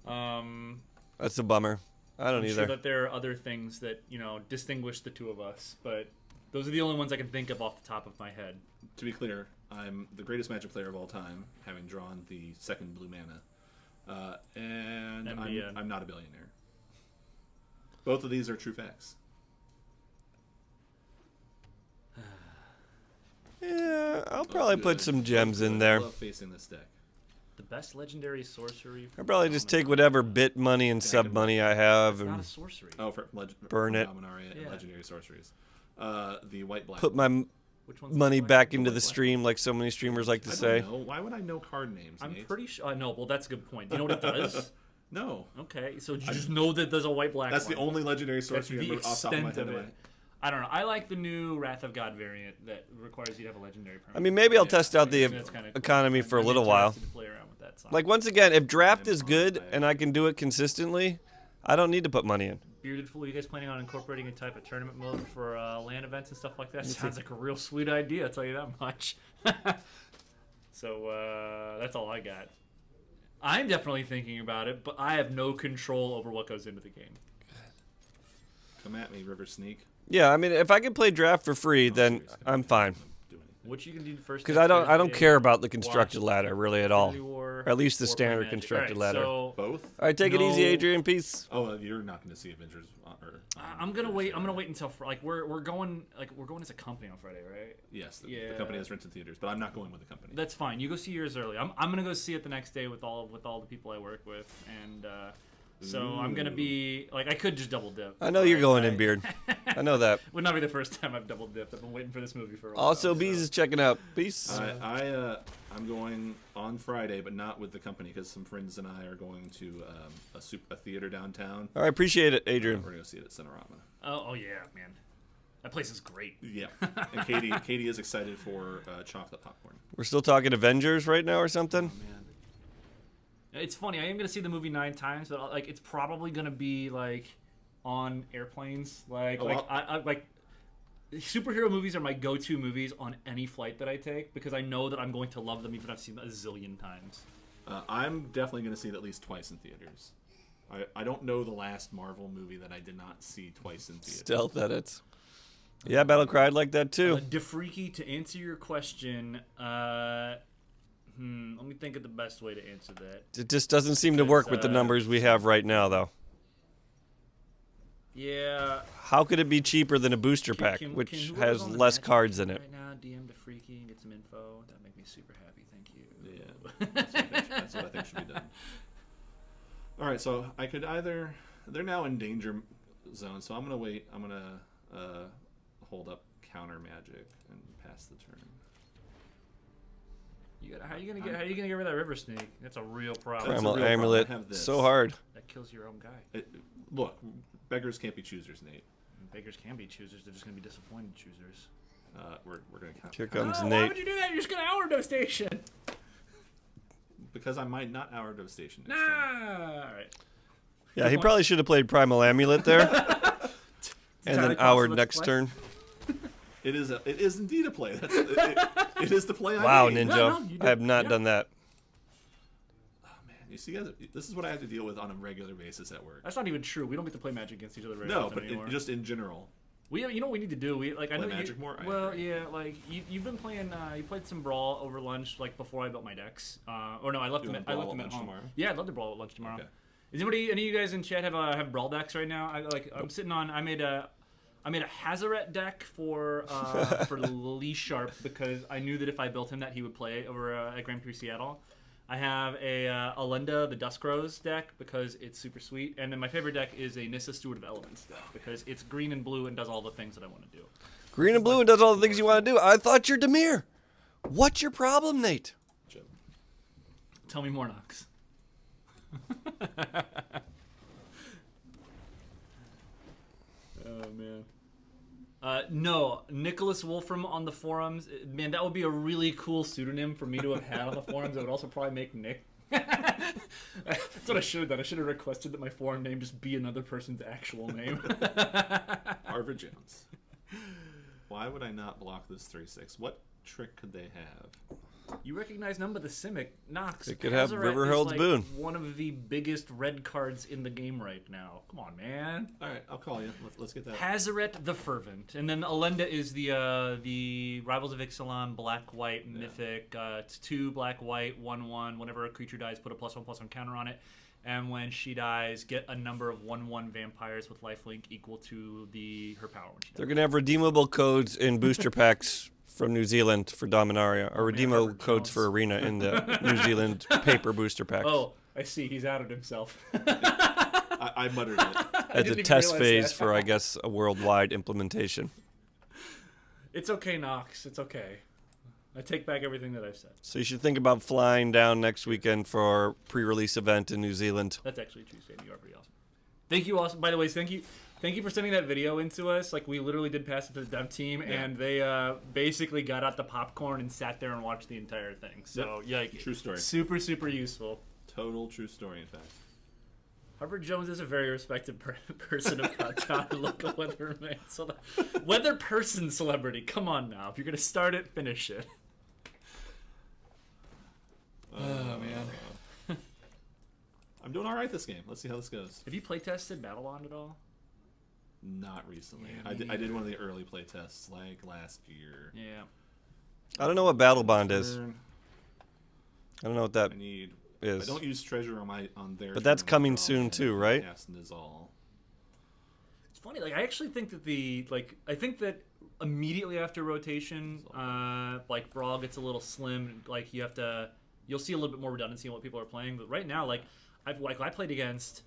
That's a bummer. I don't I'm either. sure that there are other things that distinguish the two of us, but those are the only ones I can think of off the top of my head. To be clear, I'm the greatest Magic player of all time, having drawn the second blue mana, and I'm not a billionaire. Both of these are true facts. Yeah, I'll probably put Good. some gems in Good. there. I love facing this deck. The best legendary sorcery. I'll probably just take whatever bit money and sub money I have It's not a and sorcery. Oh, for Burn it. Dominaria and Yeah. legendary sorceries. The white black. put my Which one's money the back black? into the stream like so many streamers like to I say. don't know. Why would I know card names? I'm Nate? pretty sure. No, well, that's a good point. Do you know what it does? No. Okay, so you just know that there's a white black. That's one. the only legendary That's sorcery I the remember off the top of my extent head. of it. I don't know. I like the new Wrath of God variant that requires you to have a legendary permanent. I mean, maybe I'll Yeah, test out the That's kinda cool. economy for a I'm little while. interested to play around with that song. Like, once again, if draft is good and I can do it consistently, I don't need to put money in. Bearded Fool, you guys planning on incorporating a type of tournament mode for LAN events and stuff like that? Sounds like a real sweet idea, I'll tell you that much. So that's all I got. I'm definitely thinking about it, but I have no control over what goes into the game. Come at me, River Sneak. Yeah, I mean, if I can play draft for free, then I'm fine. Do anything. What you can do first? Because I don't care about the constructed ladder really at all. Or at least the standard constructed ladder. So Both? All right, take it easy, Adrian. Peace. Oh, you're not going to see Avengers. I'm gonna wait. I'm gonna wait until we're going as a company on Friday, right? Yes, the company has rented theaters, but I'm not going with the company. That's fine. You go see yours early. I'm gonna go see it the next day with all the people I work with, and so I'm gonna be like I could just double dip. I know you're going in, Beard. I know that. Would not be the first time I've double dipped. I've been waiting for this movie for a while. Also, Bees is checking out. Peace. I'm going on Friday, but not with the company because some friends and I are going to a theater downtown. All right, appreciate it, Adrian. We're going to see it at Cinerama. Oh yeah, man. That place is great. Yeah, and Katie is excited for chocolate popcorn. We're still talking Avengers right now or something? Man. It's funny. I am gonna see the movie 9 times, but like it's probably gonna be like on airplanes. Like I like superhero movies are my go-to movies on any flight that I take because I know that I'm going to love them even if I've seen them a zillion times. I'm definitely going to see it at least twice in theaters. I don't know the last Marvel movie that I did not see twice in theaters. Stealth edits. Yeah, Battlecry, I'd like that too. DeFreaky, to answer your question, let me think of the best way to answer that. It just doesn't seem to work with the numbers we have right now, though. Yeah. How could it be cheaper than a booster pack, which has less cards in it? Right now, DM DeFreaky and get some info. That'd make me super happy. Thank you. Yeah, that's what I think should be done. All right, so I could either... They're now in danger zone, so I'm going to wait. I'm going to hold up counter magic and pass the turn. How are you gonna get rid of that river snake? That's a real problem. Primal Amulet. So hard. That kills your own guy. Look, beggars can't be choosers, Nate. Beggars can be choosers. They're just gonna be disappointed choosers. We're gonna count. Here comes Why Nate. would you do that? You're just gonna hour devastation. Because I might not hour devastation. Nah. All right. Yeah, he probably should have played Primal Amulet there. And then our next turn. It is indeed a play. It is the play I Wow, made. Ninja. I have not done that. Oh, man. You see, guys, this is what I have to deal with on a regular basis at work. That's not even true. We don't get to play Magic against each other very often anymore. Just in general. You know what we need to do? I know Magic more? Well, yeah, like you've been playing. You played some Brawl over lunch, like before I built my decks. Or no, I left them at home. Tomorrow? Yeah, I'd love to Brawl at lunch tomorrow. Okay. Is any of you guys in chat have Brawl decks right now? I'm sitting on. I made a Hazaret deck for Lee Sharp because I knew that if I built him that he would play over at Grand Prix Seattle. I have a Alenda, the Dusk Rose deck because it's super sweet, and then my favorite deck is a Nissa Steward of Elements deck because it's green and blue and does all the things that I want to do. Green and blue and does all the things you want to do. I thought you're Demir. What's your problem, Nate? Tell me more, Nox. Oh man. No, Nicholas Wolfram on the forums. Man, that would be a really cool pseudonym for me to have had on the forums. It would also probably make Nick. That's what I should have done. I should have requested that my forum name just be another person's actual name. Harvard Jones. Why would I not block this 3/6? What trick could they have? You recognize none but the Simic. Nox. It could have Hazaret Riverheld's is, Boon. One of the biggest red cards in the game right now. Come on, man. All right, I'll call you. Let's get that. Hazaret the Fervent, and then Alenda is the Rivals of Ixalan black-white mythic. It's 2 black-white 1/1. Whenever a creature dies, put a +1/+1 counter on it, and when she dies, get a number of 1/1 vampires with lifelink equal to her power. When she dies. They're going to have redeemable codes in booster packs from New Zealand for Dominaria, or redeemable codes for Arena in the New Zealand paper booster packs. Oh, I see. He's outed himself. I muttered it. As a test phase for, I guess, a worldwide implementation. It's okay, Nox. It's okay. I take back everything that I've said. So you should think about flying down next weekend for our pre-release event in New Zealand. That's actually true, Sam. You are pretty awesome. Thank you, awesome. By the way, thank you for sending that video into us. Like, we literally did pass it to the dev team, and they basically got out the popcorn and sat there and watched the entire thing. So, yeah, True story. Super, super useful. Total true story, in fact. Harvard Jones is a very respected person about town and local weatherman. Weather person celebrity. Come on now. If you're going to start it, finish it. Oh, man. I'm doing all right this game. Let's see how this goes. Have you playtested Battlebond at all? Not recently. Yeah, I did one of the early play tests like last year. Yeah. I don't know what Battle Bond is. Turn. I don't know what that I need. is. I don't use treasure on their. But that's turn, coming but I'll soon too, right? Cast Nizal. It's funny. Like I actually think that I think that immediately after rotation, like Brawl gets a little slim. Like you'll see a little bit more redundancy in what people are playing. But right now, like I played against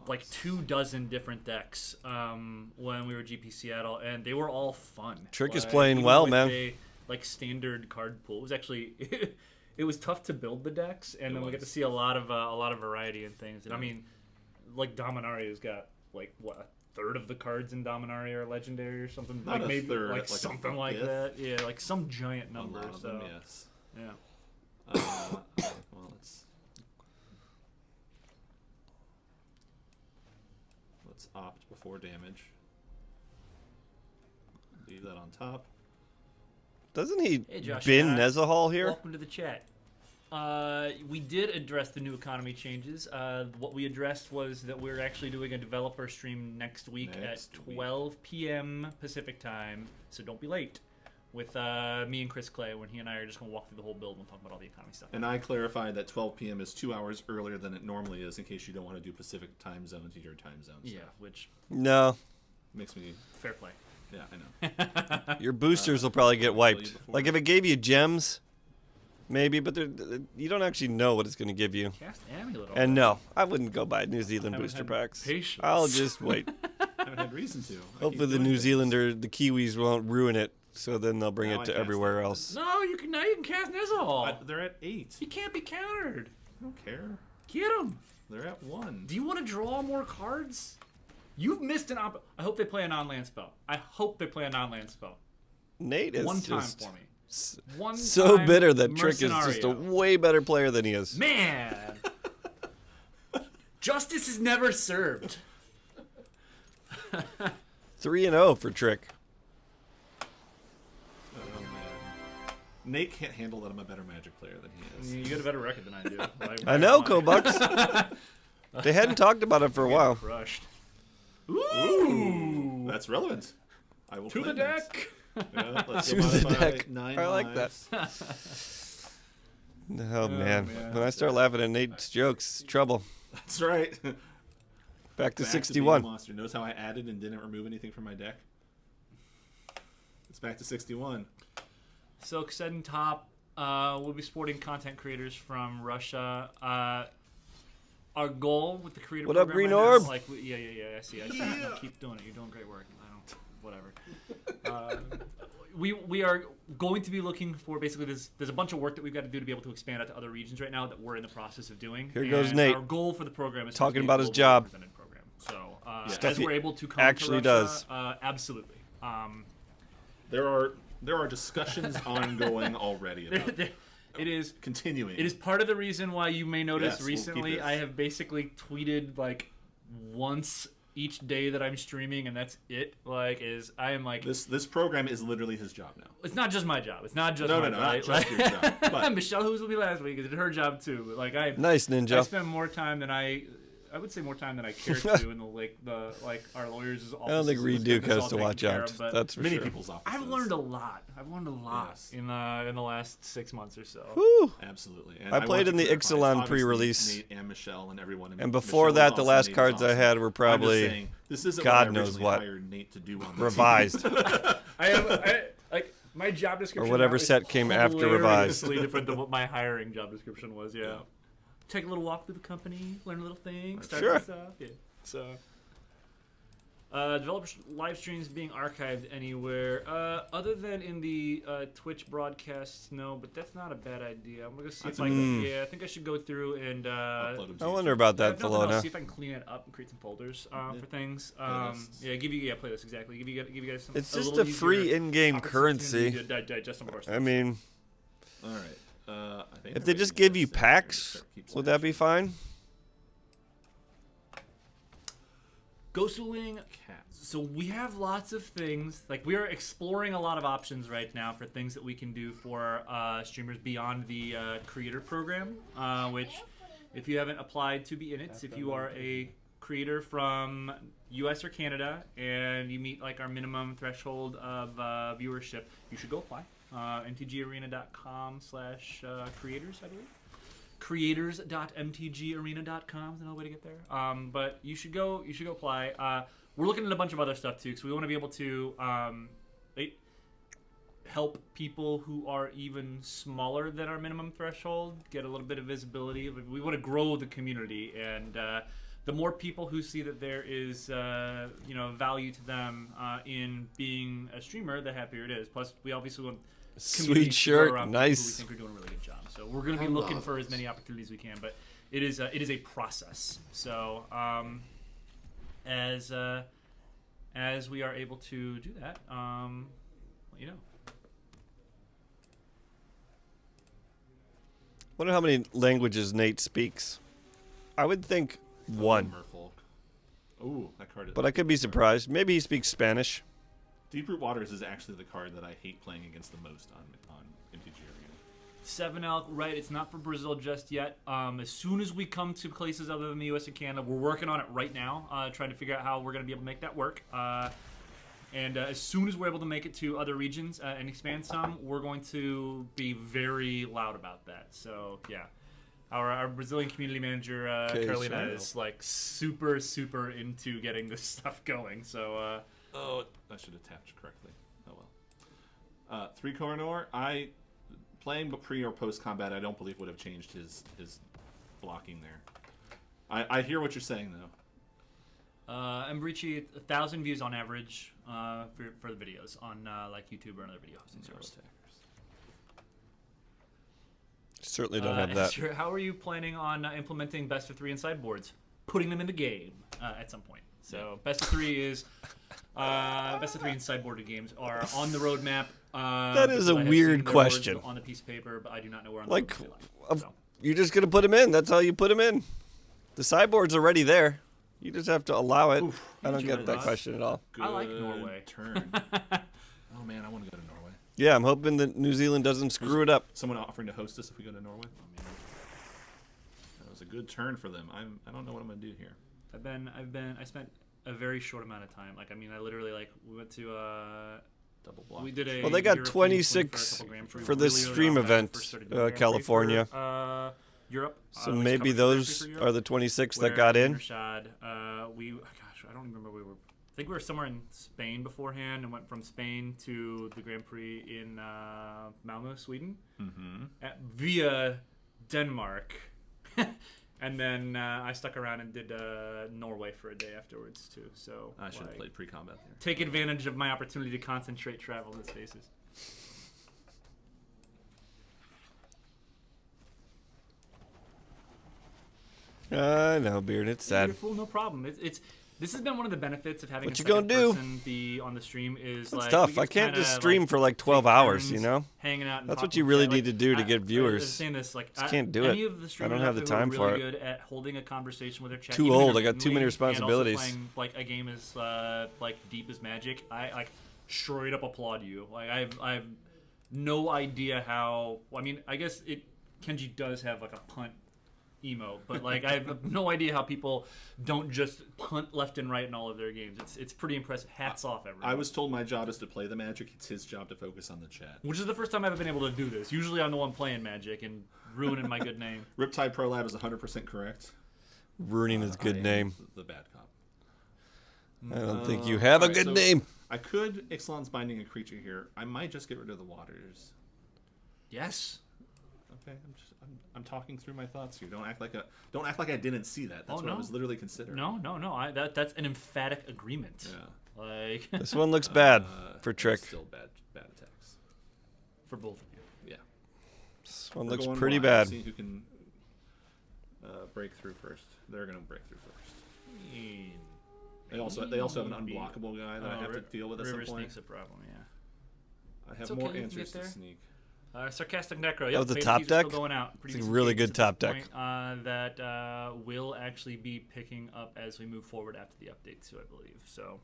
like 24 different decks when we were GP Seattle, and they were all fun. Trick is Like, playing even well, with man. a, like standard card pool. It was actually it was tough to build the decks, and then we get to see a lot of variety and things. And I mean, like Dominaria's got like what, a third of the cards in Dominaria are legendary or something. Not like a maybe third, like like a something like fifth. that. Yeah, like some giant A number. lot of So them, yes. yeah. Well, let's opt before damage. Leave that on top. Doesn't he Hey, Josh, bin yeah. Nezahal here? Welcome to the chat. We did address the new economy changes. What we addressed was that we're actually doing a developer stream next week Next at week. 12 p.m. Pacific time, so don't be late. With me and Chris Clay, when he and I are just going to walk through the whole build and talk about all the economy stuff. And I clarified that 12 p.m. is 2 hours earlier than it normally is, in case you don't want to do Pacific time zones to your time zone. Yeah, which, No. Makes me. fair play. Yeah, I know. Your boosters will probably get I'll tell you wiped. before. Like if it gave you gems, maybe, but you don't actually know what it's going to give you. Cast Amulet. And no, I wouldn't go buy New Zealand Haven't booster had packs. patience. I'll just wait. I haven't had reason to. I keep Hopefully the doing New things. Zealander, the Kiwis won't ruin it, so then they'll bring Now it I to cast everywhere them. else. No, you can cast Nizal. They're at 8. He can't be countered. I don't care. Get him. They're at 1. Do you want to draw more cards? You've missed an I hope they play a non-land spell. I hope they play a non-land spell. Nate is One time just for me. One so time bitter that Trick is just a Mercenario. way better player than he is. Man. Justice is never served. 3-0 for Trick. Oh, man. Nate can't handle that I'm a better Magic player than he is. You got a better record than I do. Like, I know, come on. Kobucks. They hadn't talked about it for a while. Crushed. Ooh, that's relevant. I will To play the next. deck. Yeah, let's To go the modify deck. 9 I like that. lives. Oh, man. man. When I start laughing at Nate's jokes, trouble. That's right. Back to Back to being a 61. monster. Notice how I added and didn't remove anything from my deck? It's back to 61. So Xen Top, we'll be sporting content creators from Russia. Our goal with the creator What up, program Green right now- Orb? Like, yeah. I see. Keep doing it. You're doing great work. I don't. Whatever. We are going to be looking for basically there's a bunch of work that we've got to do to be able to expand out to other regions right now that we're in the process of doing. Here goes And Nate. Our goal for the program is to Talking be a about his globally job. represented program. So Stuff as he we're able to come actually to Russia, does. absolutely. There are discussions ongoing already about It is. continuing. It is part of the reason why you may notice Yes, we'll keep recently this. I have basically tweeted like once each day that I'm streaming, and that's it. Like, I am like, This program is literally his job now. it's not just my job. It's not just No, my no, job. not just your job, but- Michelle, who was with me last week, did her job too. But, like, Nice, I Ninja. spend more time than I would say more time than I care to in our lawyers' offices. I don't think Reed Duke It's all has to taken watch care out. of, but That's for Many sure. people's offices. I've learned a lot. Yes. in the last 6 months or so. Woo. Absolutely. I want played to in the clarify, Ixalan obviously, pre-release. Nate and Michelle and everyone. And before Michelle that, is the awesome, last Nate is cards I awesome. had were I'm just probably saying, this isn't God what I knows originally what. hired Nate to do on the revised. Like my job description whatever now is set came after revised. hilariously different than what my hiring job description was. Yeah. Take a little walk through the company, learn a little things, start Sure. some stuff. Yeah. So. Developer live streams being archived anywhere other than in the Twitch broadcasts. No, but that's not a bad idea. I'm gonna see if I can. Yeah, I think I should go through and. Upload them to I YouTube. wonder about If that, nothing else, Valona. see if I can clean it up and create some folders for things. Playlists. Give you playlists exactly. Give you guys some. It's a just little a free easier in-game opportunity currency. to digest some of our stuff. I mean, All right. I think if I'm they ready just to give go you sit here and packs, start keep would that be fine? Ghostling. Cats. So we have lots of things. Like, we are exploring a lot of options right now for things that we can do for streamers beyond the creator program. Which, if you haven't applied to be in it, if you are a creator from U.S. or Canada and you meet like our minimum threshold of viewership, you should go apply. mtgarena.com/creators, I believe. Creators.mtgarena.com is another way to get there. But you should go apply. We're looking at a bunch of other stuff too, because we want to be able to help people who are even smaller than our minimum threshold get a little bit of visibility. We want to grow the community, and the more people who see that there is value to them in being a streamer, the happier it is. Plus, we obviously want Sweet shirt, who we nice. think are doing a really good job. So we're going to be looking for as many opportunities as we can, but it is a process. So as we are able to do that, let you know. Wonder how many languages Nate speaks. I would think one, Merfolk. Ooh, that card is... but I could be surprised. Maybe he speaks Spanish. Deep-Root Waters is actually the card that I hate playing against the most on MtG Arena. 7 Elk, right? It's not for Brazil just yet. As soon as we come to places other than the U.S. and Canada, we're working on it right now, trying to figure out how we're going to be able to make that work. And as soon as we're able to make it to other regions and expand some, we're going to be very loud about that. So, yeah. Our Brazilian community manager, Carolina, is like super into getting this stuff going. So, oh, I should have tapped correctly. Oh well. 3 Coronor, playing pre or post combat, I don't believe would have changed his blocking there. I hear what you're saying though. Embrici, 1,000 views on average for the videos on like YouTube or another video hosting service. Certainly don't have that. Sure. How are you planning on implementing best of 3 in sideboards? Putting them in the game at some point. So best of 3 is best of 3 in sideboarded games are on the roadmap. That is a I have weird seen their question. words on a piece of paper, but I do not know where on Like, the road they lie. So. you're just gonna put them in. That's how you put them in. The sideboard's already there. You just have to allow it. Oof, I don't you get did that that. question at all. Good I like Norway. Turn. Oh man, I want to go to Norway. Yeah, I'm hoping that New Zealand doesn't screw it up. Someone offering to host us if we go to Norway. Oh, man. That was a good turn for them. I don't know what I'm gonna do here. I spent a very short amount of time. Like, I mean, I literally we went to Double block. we did a. Well, they got European 26 swing for a couple Grand Prix for this really early stream on when I event, first started doing Grand Prix California. for, Europe. So We maybe covered Grand Prix those for Europe, are the 26 where that got me in. and Rashad, gosh, I don't remember where we were. I think we were somewhere in Spain beforehand, and went from Spain to the Grand Prix in Malmö, Sweden, via Denmark, and then I stuck around and did Norway for a day afterwards too. So I should have played pre-combat there. take advantage of my opportunity to concentrate travel in the spaces. I know, Beard. It's sad. You're full, no problem. This has been one of the benefits of having What a you second gonna do? person be on the stream. Is It's like, tough. we get I to can't kinda, just stream for like 12 take hours, turns you know? hanging out. And That's what talking you really shit. need to do to get I viewers. was saying this, like, Just can't do it. Any of the streamers have the out there who are time for really it. good at holding a conversation with their chat. Too even old. I got too many intermittently, responsibilities. And also playing like a game as like deep as Magic. I like straight up applaud you. Like I have no idea how. Well, I mean, I guess Kenji does have like a punt emo, but like I have no idea how people don't just punt left and right in all of their games. It's pretty impressive. Hats off, everyone. I was told my job is to play the Magic. It's his job to focus on the chat. Which is the first time I've ever been able to do this. Usually I'm the one playing Magic and ruining my good name. Riptide Pro Lab is 100% correct. Ruining his I good am name. The bad cop. I don't think you have a Alright, good so name. I could Ixalan's binding a creature here. I might just get rid of the waters. Yes. Okay, I'm talking through my thoughts here. Don't act like I didn't see that. That's what I was literally considering. No. That's an emphatic agreement. Yeah. Like This one looks bad for Trick. Still bad attacks. for both of you. Yeah. This one We're looks going pretty wide. bad. See who can break through first. They're gonna break through first. They also have an unblockable guy that I have to deal with at some River point. Sneak's a problem, yeah. I have It's okay, more you can answers get to there. sneak. Sarcastic Necro. Oh, Yep, the Fate top Keys are still deck? going out. It's a really good top deck. That will actually be picking up as we move forward after the update too, I believe. So,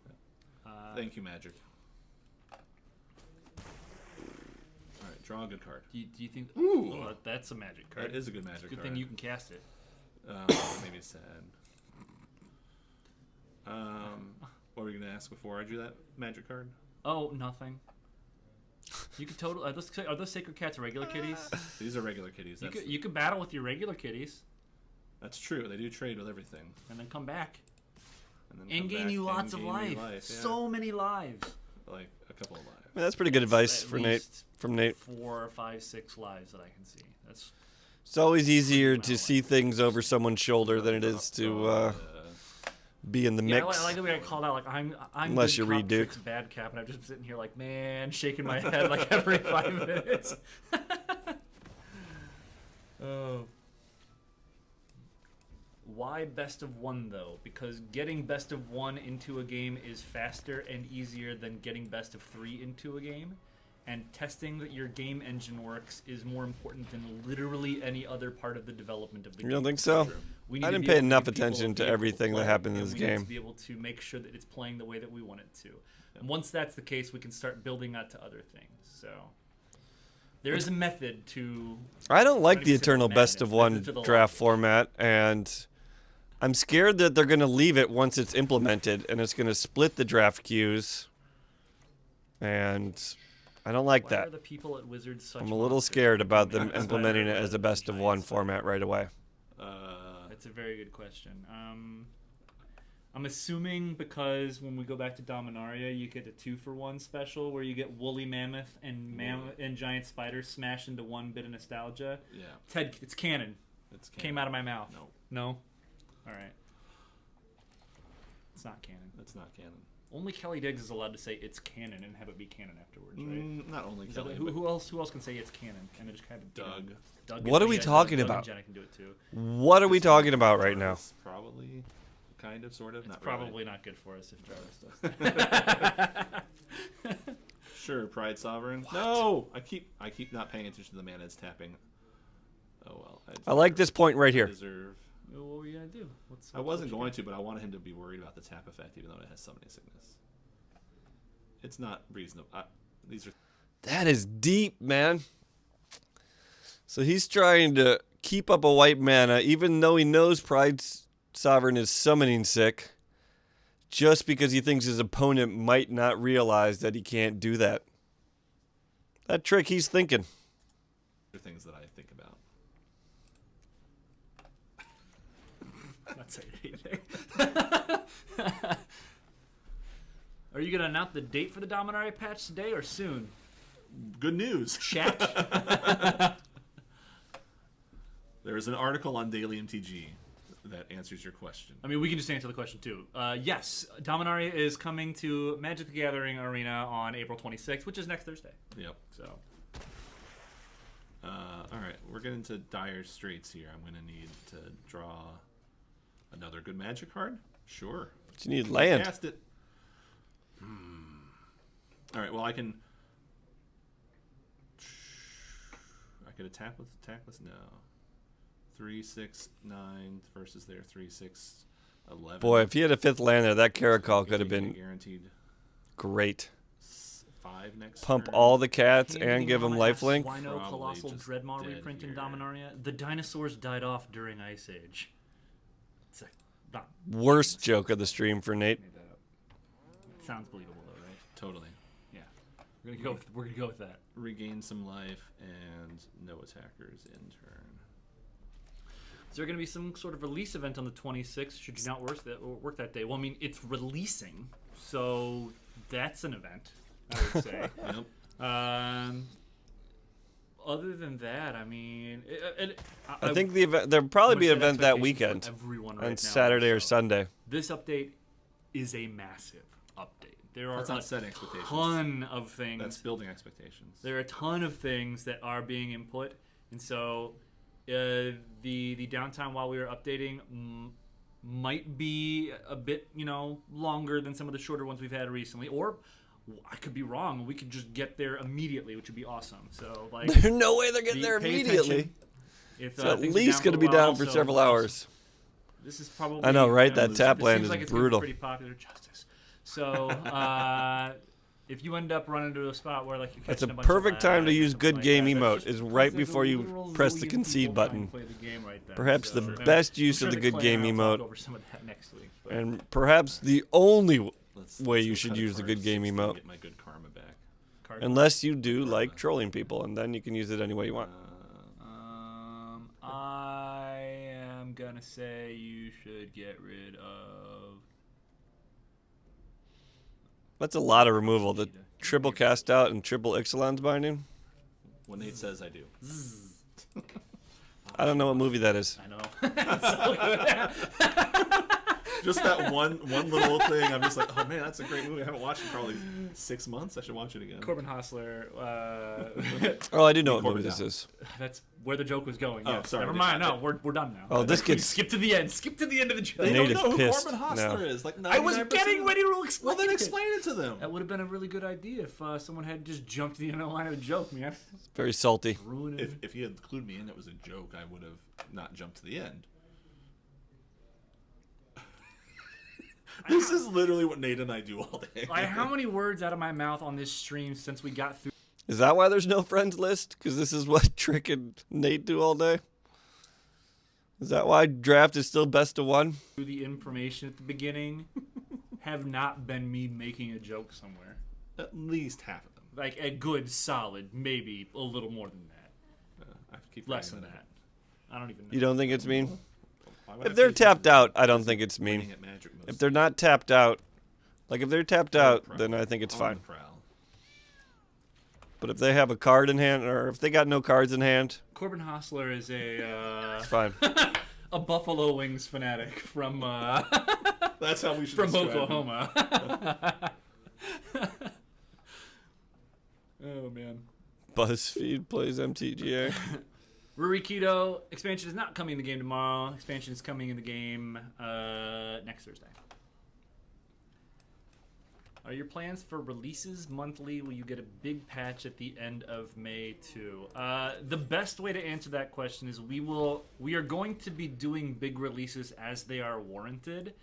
Thank you, Magic. All right, draw a good card. do you think? Ooh. Well, that's a Magic card. That is a good Magic Good card. thing you can cast it. Maybe it's sad. What were you gonna ask before I drew that Magic card? Oh, nothing. You could totally. Are those sacred cats regular kitties? These are regular kitties. You could battle with your regular kitties. That's true. They do trade with everything. And then come back. And And gain you lots of life. So many lives. Like a couple of lives. I mean, that's pretty good advice At for Nate. least From Nate. 4, 5, 6 lives that I can see. That's It's always easier to see things over someone's shoulder than it is to be in the yeah. mix. I like the way I called out. Like I'm Unless good you read cop, Duke. tricks, bad cap, and I'm just sitting here like, man, shaking my head like every 5 minutes. Oh. Why best of one though? Because getting best of one into a game is faster and easier than getting best of 3 into a game. And testing that your game engine works is more important than literally any other part of the development of the game. You don't think so? We need I to didn't be pay able to enough give people attention a to vehicle everything that play, happened in and this we need game. to be able to make sure that it's playing the way that we want it to. And once that's the case, we can start building out to other things. So there is a method to. I don't like Trying to the get eternal madness, best of method one to the draft logic. format, and I'm scared that they're going to leave it once it's implemented, and it's going to split the draft queues. And I don't like Why that. are the people at Wizards such I'm a little monsters? scared about them Giant implementing it Spider as a best of Giant one Spider. format right away. That's a very good question. I'm assuming because when we go back to Dominaria, you get a 2-for-1 special where you get woolly mammoth and giant spider smashed into one bit of nostalgia. Yeah. Ted, it's canon. It's Came out of my mouth. No, No. All right. It's not canon. that's not canon. Only Kelly Diggs is allowed to say it's canon and have it be canon afterwards, right? Not only Is that Kelly, who, but who else? Who else can say it's canon and it just kind of Doug. Doug What and are we Jenna- talking Doug about? And Jenna can do it too. What are we talking about right now? Probably, kind of, sort of. It's Not probably not good for us if Jarvis does that. really. Sure, Pride Sovereign. No, I keep not paying attention to the mana it's tapping. Oh well. I like this point right here. Deserve. What were you gonna do? I wasn't going to, but I wanted him to be worried about the tap effect, even though it has summoning sickness. It's not reasonable. These are. That is deep, man. So he's trying to keep up a white mana, even though he knows Pride Sovereign is summoning sick, just because he thinks his opponent might not realize that he can't do that. That trick he's thinking. Things that I think about. Not saying anything. Are you gonna announce the date for the Dominaria patch today or soon? Good news. Chat. There is an article on Daily MTG that answers your question. I mean, we can just answer the question too. Yes, Dominaria is coming to Magic the Gathering Arena on April 26th, which is next Thursday. Yep. So, All right, we're getting to dire straits here. I'm going to need to draw another good Magic card. Sure. But you need land. Cast it. All right. Well, I could attack with attackless. No. 3, 6, 9 versus their 3, 6, 11. Boy, if he had a fifth land there, that Caracol could have been guaranteed great. 5 next. Pump turn. all the cats King and give him Mama lifelink. Swino Probably Colossal just Dreadmaw dead reprint in here. Dominaria. The dinosaurs died off during Ice Age. It's like, not Worst joke of the stream for Nate. made that up. Sounds believable though, right? Totally. Yeah. We're gonna go with that. Regain some life and no attackers in turn. Is there going to be some sort of release event on the 26th? Should you not work that day? Well, I mean, it's releasing, so that's an event, I would say. Yep. Other than that, I mean, I think the event there'll probably I'm be gonna an set event that expectations for weekend everyone right on now, Saturday or so Sunday. This update is a massive update. There are That's a not setting expectations. ton of things. That's building expectations. There are a ton of things that are being input, and so the downtime while we were updating might be a bit longer than some of the shorter ones we've had recently, or I could be wrong. We could just get there immediately, which would be awesome. So like, There's no way they're getting there pay immediately. attention. If, It's at things are least down going to be for a while, down for so several hours. This is probably I know, right? you That this tap seems land is like it's gonna be brutal. pretty popular. Justice. So if you end up running to a spot where like you're That's a catching bunch of perfect time to lag or use something good like game that, that's emote, just is because right there's a before you literal press the zillion concede people trying to button. play the game right then. Perhaps So the I'm best use sure of the that good Clay game and I'll talk emote, over some of that next week, but and perhaps the only Let's way go you should cut a use the card good game 60 emote. Get my good karma back. card. Unless you do like trolling people, and then you can use it any way you want. I am gonna say you should get rid of. That's a lot of removal. The triple cast out and triple Ixalan's binding. When Nate says I do. I don't know what movie that is. I know. It's so good. Just that one little thing. I'm just like, oh man, that's a great movie. I haven't watched it in probably 6 months. I should watch it again. Corbin Hostler. Oh, I do know what Corbin movie this down. is. That's where the joke was going. Oh, Yes. sorry. Never mind. No, we're done now. Oh, this gets. Skip to the end. Skip to the end of the joke. They Nate don't is know who pissed Corbin Hostler now. is. Like, I was 99% getting ready to explain. Well, then it. explain it to them. That would have been a really good idea if someone had just jumped to the end of the line of the joke, man. Very salty. Ruin it. If you had clued me in, it was a joke. I would have not jumped to the end. This is literally what Nate and I do all day. How many words out of my mouth on this stream since we got through Is that why there's no friends list? Because this is what Trick and Nate do all day? Is that why draft is still best of one? the information at the beginning have not been me making a joke somewhere. At least half of them. Like a good, solid, maybe a little more than that. I have to keep Less writing than that. I don't even know. You don't think it's mean? Why would I If they're be tapped out, I don't think it's pointing mean. at Magic most If they're not tapped out, like if they're tapped out, then I think it's on fine. the prowl. But if they have a card in hand, or if they got no cards in hand, Corbin Hostler is it's fine. a Buffalo Wings fanatic from That's how we should from describe him. Oklahoma. Oh man. BuzzFeed plays MTGA. Rurikito expansion is not coming in the game tomorrow. Expansion is coming in the game next Thursday. Are your plans for releases monthly? Will you get a big patch at the end of May too? The best way to answer that question is we are going to be doing big releases as they are warranted,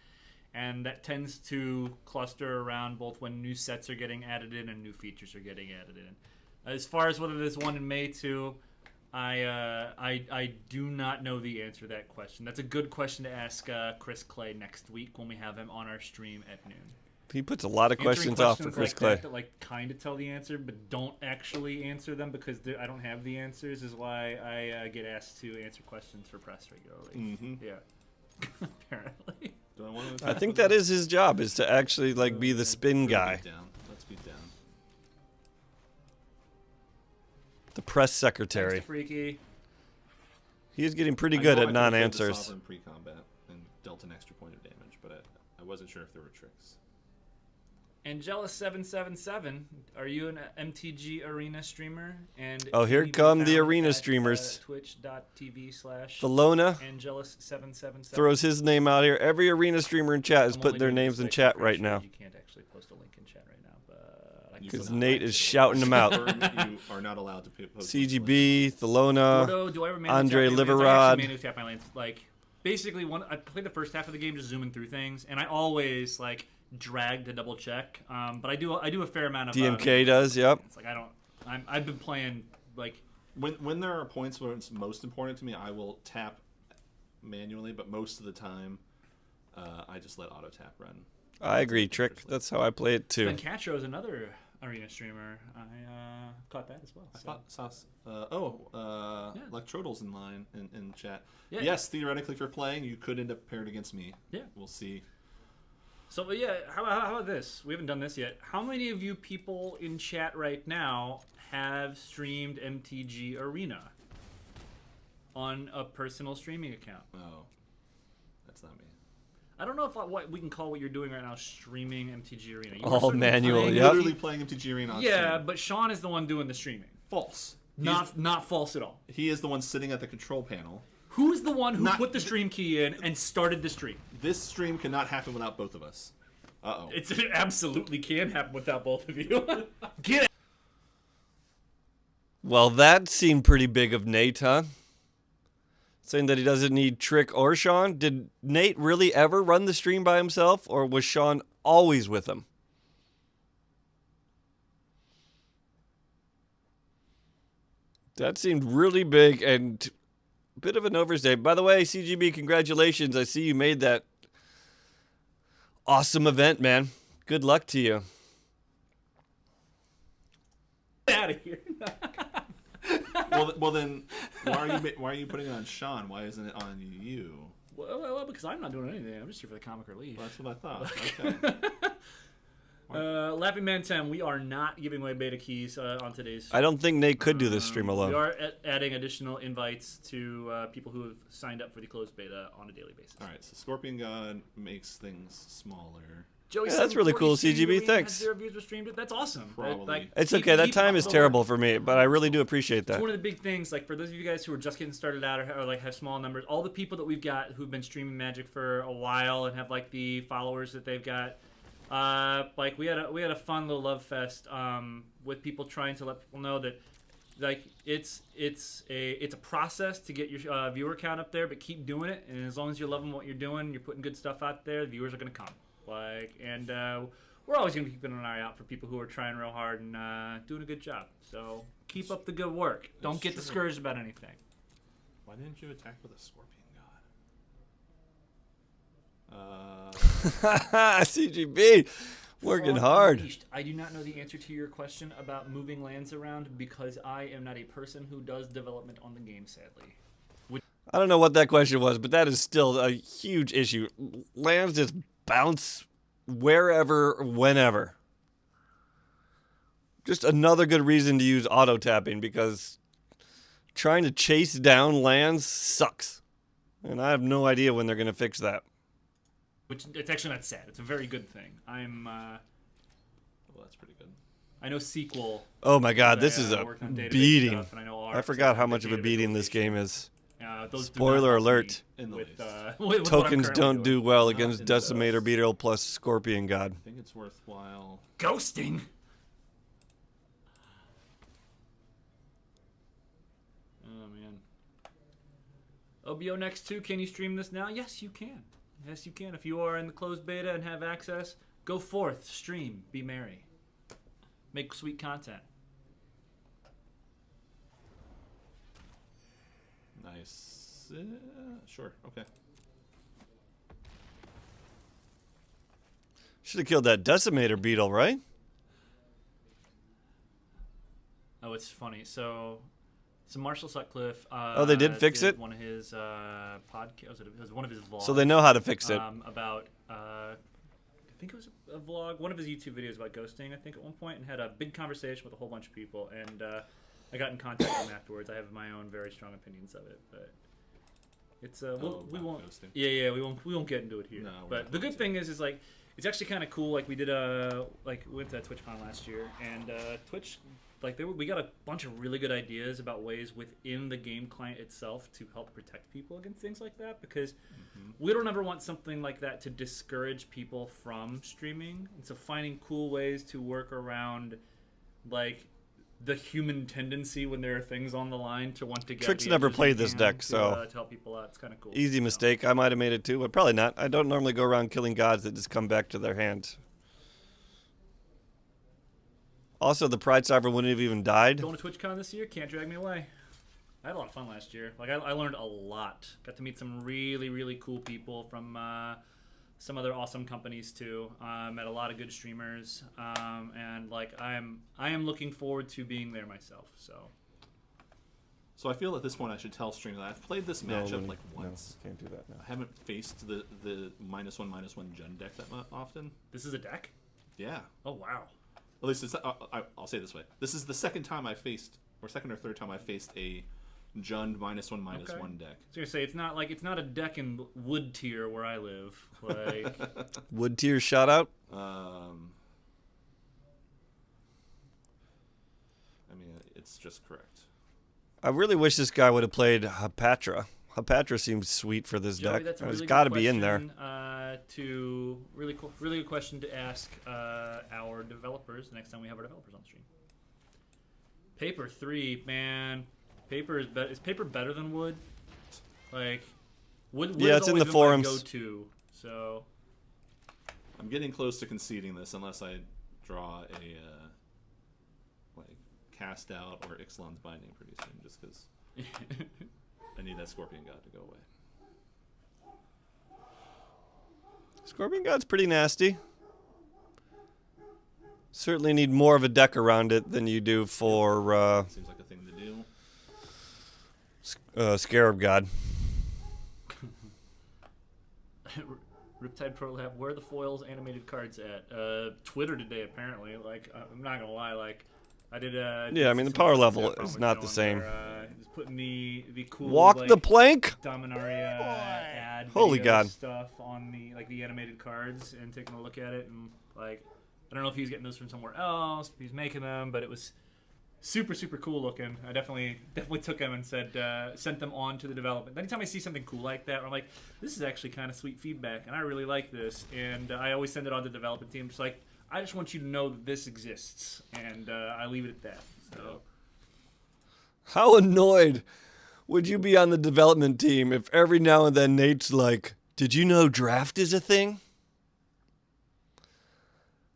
and that tends to cluster around both when new sets are getting added in and new features are getting added in. As far as whether there's one in May too, I do not know the answer to that question. That's a good question to ask Chris Clay next week when we have him on our stream at noon. He puts a lot of Answering questions off for questions Chris like Clay. that like kind of tell the answer, but don't actually answer them because I don't have the answers. Is why I get asked to answer questions for press regularly. Mm-hmm. Yeah, apparently. Do I want to? I think that is his job, is to actually like be the spin guy, Let's beat down. the press Thanks secretary. to Freaky. He is getting pretty I good know at I could've played the non-answers. Sovereign pre-combat and dealt an extra point of damage, but I wasn't sure if there were tricks. Angela777, are you an MTG arena streamer? And Oh, here can you be come the found arena at, streamers. Twitch.tv/. Thelona Angelus777. throws his name out here. Every arena streamer in chat is I'm putting only their doing names this in like chat for right sure. now. You can't actually post a link in chat right now, but I can Because put it Nate on is my shouting them out. You are not allowed to post. CGB, Thelona. Gordo, do I ever Andre manually tap my lanes? I Liverod. actually manually tap my lanes. Like, basically, I played the first half of the game just zooming through things, and I always like drag to double check. But I do a fair amount of DMK does, yep. It's like I've been playing like When there are points where it's most important to me, I will tap manually, but most of the time, I just let auto tap run. I agree, Trick. That's how I play it too. Ben Castro is another arena streamer. I caught that as well. I So. thought Electrodal's in line in chat. Yeah. Yes, theoretically, if you're playing, you could end up paired against me. Yeah. We'll see. So, but yeah, how about this? We haven't done this yet. How many of you people in chat right now have streamed MTG Arena on a personal streaming account? Oh, that's not me. I don't know if what we can call what you're doing right now streaming MTG Arena. You are All certainly manual, playing- yep. Literally playing MTG Arena on Yeah, stream. but Sean is the one doing the streaming. False. Not false at all. He is the one sitting at the control panel. Who is the one who Not- put the stream key in and started the stream? This stream cannot happen without both of us. Uh-oh. It absolutely can happen without both of you. Get it. Well, that seemed pretty big of Nate, huh? Saying that he doesn't need Trick or Sean. Did Nate really ever run the stream by himself, or was Sean always with him? That seemed really big and a bit of an overstatement. By the way, CGB, congratulations. I see you made that awesome event, man. Good luck to you. Well, then, why are you putting it on Sean? Why isn't it on you? Well, because I'm not doing anything. I'm just here for the comic relief. Well, that's what I thought. Okay. Laughing Man 10, we are not giving away beta keys on today's I don't think Nate could do this stream We alone. are adding additional invites to people who have signed up for the closed beta on a daily basis. All right. So Scorpion God makes things smaller. Joey, Yeah, that's really cool, CGB, thanks. 0 views were streamed. That's awesome. Probably. It's keep- okay. That keep time up is the terrible work. for me, but I really do appreciate that. It's one of the big things. Like for those of you guys who are just getting started out or like have small numbers, all the people that we've got who've been streaming Magic for a while and have like the followers that they've got. Like we had a fun little love fest with people trying to let people know that like it's a process to get your viewer count up there, but keep doing it, and as long as you're loving what you're doing, you're putting good stuff out there, the viewers are gonna come. We're always gonna be keeping an eye out for people who are trying real hard and doing a good job. So keep up the good work. Don't get true. discouraged about anything. Why didn't you attack with a Scorpion God? CGB, working Frog hard. Unleashed. I do not know the answer to your question about moving lands around because I am not a person who does development on the game, sadly. I don't know what that question was, but that is still a huge issue. Lands just bounce wherever, whenever. Just another good reason to use auto tapping because trying to chase down lands sucks. And I have no idea when they're going to fix that. Which it's actually not sad. It's a very good thing. Well, that's pretty good. I know sequel. Oh my god, this is a worked on database beating. stuff, and I know I Arc, forgot so how I'm much of a database beating this rotation. game is. Those do Spoiler not help me alert. In the with, least. with what I'm Tokens currently don't doing. do well Not against in the Decimator best. Beetle plus Scorpion God. I think it's worthwhile. Ghosting. Oh man. OBO next 2, can you stream this now? Yes, you can. Yes, you can. If you are in the closed beta and have access, go forth, stream, be merry. Make sweet content. Nice. Sure. Okay. Should have killed that Decimator Beetle, right? Oh, it's funny. So Marshall Sutcliffe. They did fix it? One of his podcasts. It was one of his vlogs. So they know how to fix it. About I think it was a vlog, one of his YouTube videos about ghosting. I think at one point, and had a big conversation with a whole bunch of people. And I got in contact with him afterwards. I have my own very strong opinions of it, but it's we about won't. ghosting. Yeah, we won't get into it here. No, we're but not the going good thing is like it's actually kind of cool. Like we did we went to TwitchCon last year, and Twitch. Like we got a bunch of really good ideas about ways within the game client itself to help protect people against things like that, because we don't ever want something like that to discourage people from streaming. And so finding cool ways to work around like the human tendency when there are things on the line to want to get Trick's the never edges played you this can deck, to, so to help people out. It's kind of cool. Easy So. mistake. I might have made it too, but probably not. I don't normally go around killing gods that just come back to their hand. Also, the Pride Sovereign wouldn't have even died. Going to TwitchCon this year, can't drag me away. I had a lot of fun last year. Like I learned a lot. Got to meet some really, really cool people from some other awesome companies too. Met a lot of good streamers, and like I am looking forward to being there myself. So I feel at this point I should tell Stream that I've played this matchup Winnie, like once. No, can't do that now. I haven't faced the -1/-1 Jund deck that often. This is a deck. Yeah. Oh wow. At least it's, I'll say it this way. This is the second time I faced, or second or third time I faced a Jund -1/-1 deck. So you say it's not a deck in wood tier where I live. Like Wood tier shout out. I mean, it's just correct. I really wish this guy would have played Hapatra. Hapatra seems sweet for this Joey, deck. that's a It's really got to good be in there. question, really good question to ask our developers the next time we have our developers on stream. Paper 3, man. Paper is paper better than wood? Like wood Yeah, has it's in always the been forums. my go-to. So I'm getting close to conceding this unless I draw a like cast out or Ixalan's Binding pretty soon, just because I need that Scorpion God to go away. Scorpion God's pretty nasty. Certainly need more of a deck around it than you do for Seems like a thing to do. Scarab God. Riptide Pro Lab, where are the foils animated cards at? Twitter today, apparently. Like, I'm not gonna lie, like, I did. Yeah, I mean, the power level is not the same. Just putting the cool Walk like, the plank. Dominaria ad Holy video God. stuff on the animated cards and taking a look at it, and like, I don't know if he's getting those from somewhere else, if he's making them, but it was super cool looking. I definitely took them and said sent them on to the development. Anytime I see something cool like that, I'm like, this is actually kind of sweet feedback, and I really like this. And I always send it on to the development team. Just like, I just want you to know that this exists, and I leave it at that. So, How annoyed would you be on the development team if every now and then Nate's like, "Did you know draft is a thing?"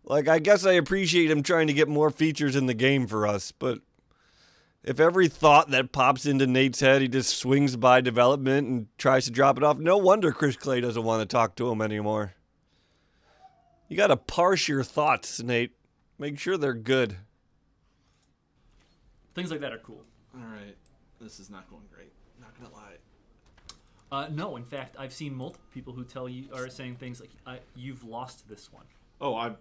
Like, I guess I appreciate him trying to get more features in the game for us, but if every thought that pops into Nate's head, he just swings by development and tries to drop it off, no wonder Chris Clay doesn't want to talk to him anymore. You got to parse your thoughts, Nate. Make sure they're good. things like that are cool. All right, this is not going great. Not gonna lie. No, in fact, I've seen multiple people who are saying things like, "You've lost this one." Oh, I'm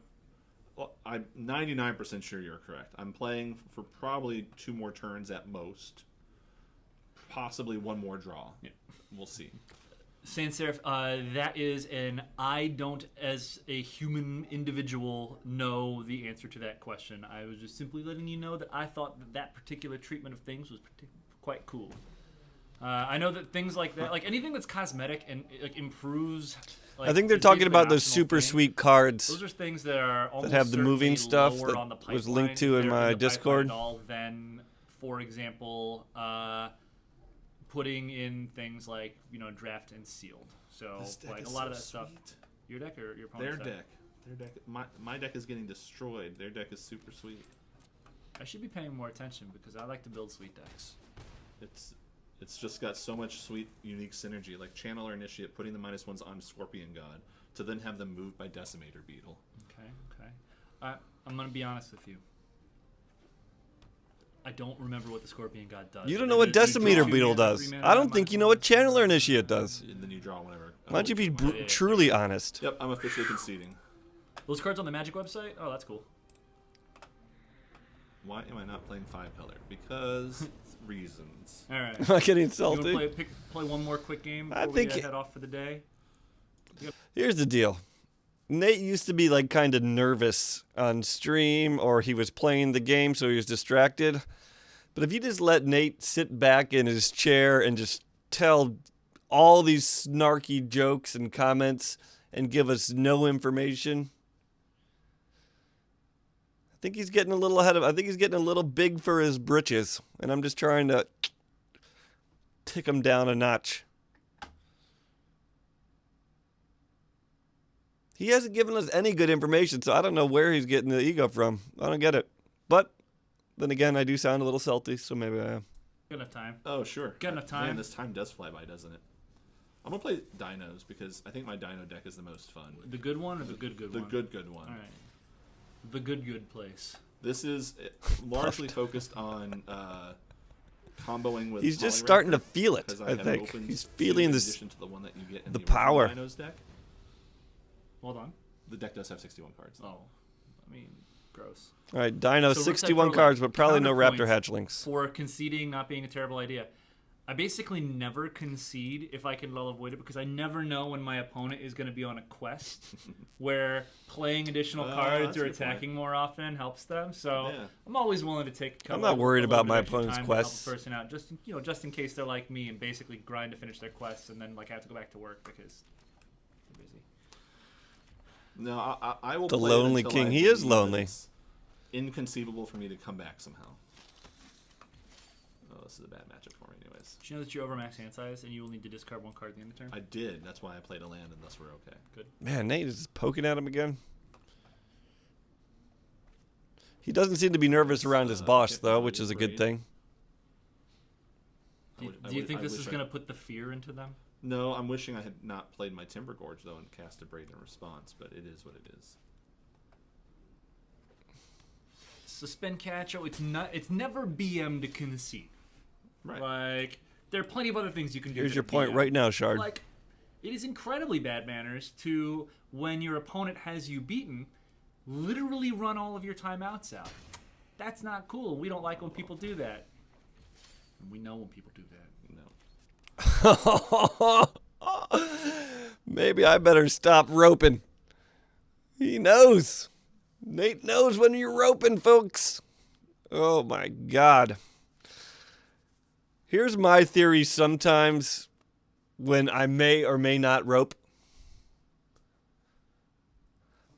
99% sure you're correct. I'm playing for probably 2 more turns at most, possibly 1 more draw. Yeah. We'll see. Sans Serif, that is an I don't, as a human individual, know the answer to that question. I was just simply letting you know that I thought that particular treatment of things was quite cool. I know that things like that, like anything that's cosmetic and like improves. Like, I think they're is talking basically about an those optional super thing. sweet cards. Those are things that are almost have the moving certainly stuff lower that on the was linked pipeline to if in they're my the pipeline Discord. at all than, for example, putting in things like draft and sealed. So This deck like is a lot of so that stuff. sweet. Your deck or your Their opponent's deck. Their deck. My deck is getting destroyed. Their deck is super sweet. I should be paying more attention because I like to build sweet decks. It's just got so much sweet, unique synergy. Like Channeler Initiate, putting the -1s on Scorpion God to then have them moved by Decimator Beetle. Okay. I'm gonna be honest with you. I don't remember what the Scorpion God does. You don't know what Decimator Beetle does. I don't think you know what Channeler Initiate does. And then you draw whenever. Why don't you be Yeah. truly honest? Yep, I'm officially conceding. Those cards on the Magic website? Oh, that's cool. Why am I not playing 5-color? Because reasons. All right. Am I getting You want salty? to play one more quick game I before we think head off for the day? Here's the deal. Nate used to be like kind of nervous on stream, or he was playing the game so he was distracted. But if you just let Nate sit back in his chair and just tell all these snarky jokes and comments and give us no information, I think he's getting a little I think he's getting a little big for his britches, and I'm just trying to tick him down a notch. He hasn't given us any good information, so I don't know where he's getting the ego from. I don't get it. But then again, I do sound a little salty, so maybe I am. Got enough time. Oh, sure. Got enough time. Man, this time does fly by, doesn't it? I'm going to play Dinos because I think my Dino deck is the most fun. The good one or the good The one? good one. All right. The good place. This is largely focused on comboing with. He's just Polyraptor, starting to feel it, because I have think. opened He's 2 feeling in this- addition to the one that you get in the original power. Dinos deck. Hold on. The deck does have 61 cards. Oh, I mean, gross. All right, Dino, So Riptide 61 Pro cards, Lab, but probably no Raptor counterpoints hatchlings. For conceding not being a terrible idea. I basically never concede if I can well avoid it because I never know when my opponent is going to be on a quest where playing additional cards that's or a good attacking more often helps them. So Yeah. I'm always willing to take. I'm not worried a little about bit my extra opponent's time to help quests. a person out, just in case they're like me and basically grind to finish their quests and then like have to go back to work because they're busy. No, I will. The play it lonely until king. I He is believe that lonely. it's inconceivable for me to come back somehow. Oh, this is a bad matchup for me, anyways. Did you know that you overmax hand size and you will need to discard 1 card at the end of turn? I did. That's why I played a land, and thus we're okay. Good. Man, Nate is poking at him again. He doesn't seem to be nervous around his boss, hit though, me which with is a good Braid. thing. Do you think this is going to put the fear into them? No, I'm wishing I had not played my Timber Gorge though and cast a Braid in response, but it is what it is. Suspend Cacho, it's never BM to concede. Right. Like there are plenty of other things you can do. Here's to your the point DM. right now, Shard. Like, it is incredibly bad manners to, when your opponent has you beaten, literally run all of your timeouts out. That's not cool. We don't like when people do that. And we know when people do that. No. Maybe I better stop roping. He knows. Nate knows when you're roping, folks. Oh my God. Here's my theory sometimes when I may or may not rope.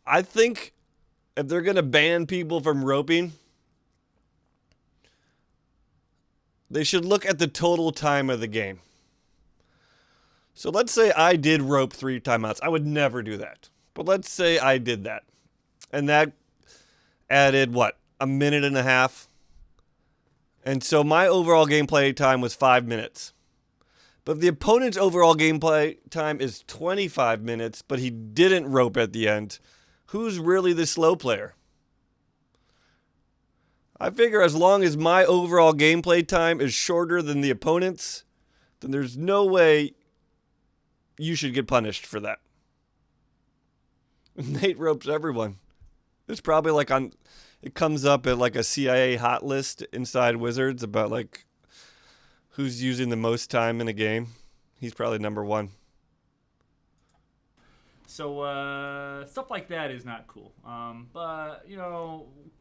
I think if they're going to ban people from roping, they should look at the total time of the game. So let's say I did rope 3 timeouts. I would never do that. But let's say I did that. And that added, what, a minute and a half? And so my overall gameplay time was 5 minutes. But if the opponent's overall gameplay time is 25 minutes, but he didn't rope at the end, who's really the slow player? I figure as long as my overall gameplay time is shorter than the opponent's, then there's no way you should get punished for that. Nate ropes everyone. It's probably like it comes up at like a CIA hot list inside Wizards about like who's using the most time in a game. He's probably number 1. So stuff like that is not cool. But,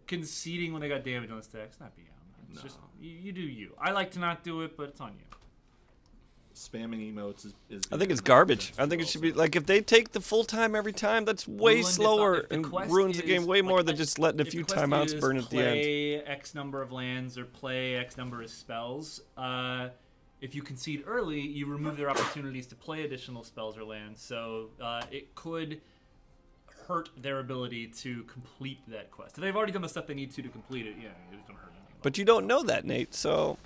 conceding when they got damage on the stack, it's not beyond. It's just, you do you. I like to not do it, but it's on you. Spamming emotes is I think it's garbage. I think it should be like if they take the full time every time, that's way slower and ruins the game way more than just letting a few timeouts burn at the end. Play X number of lands or play X number of spells. If you concede early, you remove their opportunities to play additional spells or lands. So it could hurt their ability to complete that quest. If they've already done the stuff they need to complete it, yeah, it doesn't hurt anything. But you don't know that, Nate. So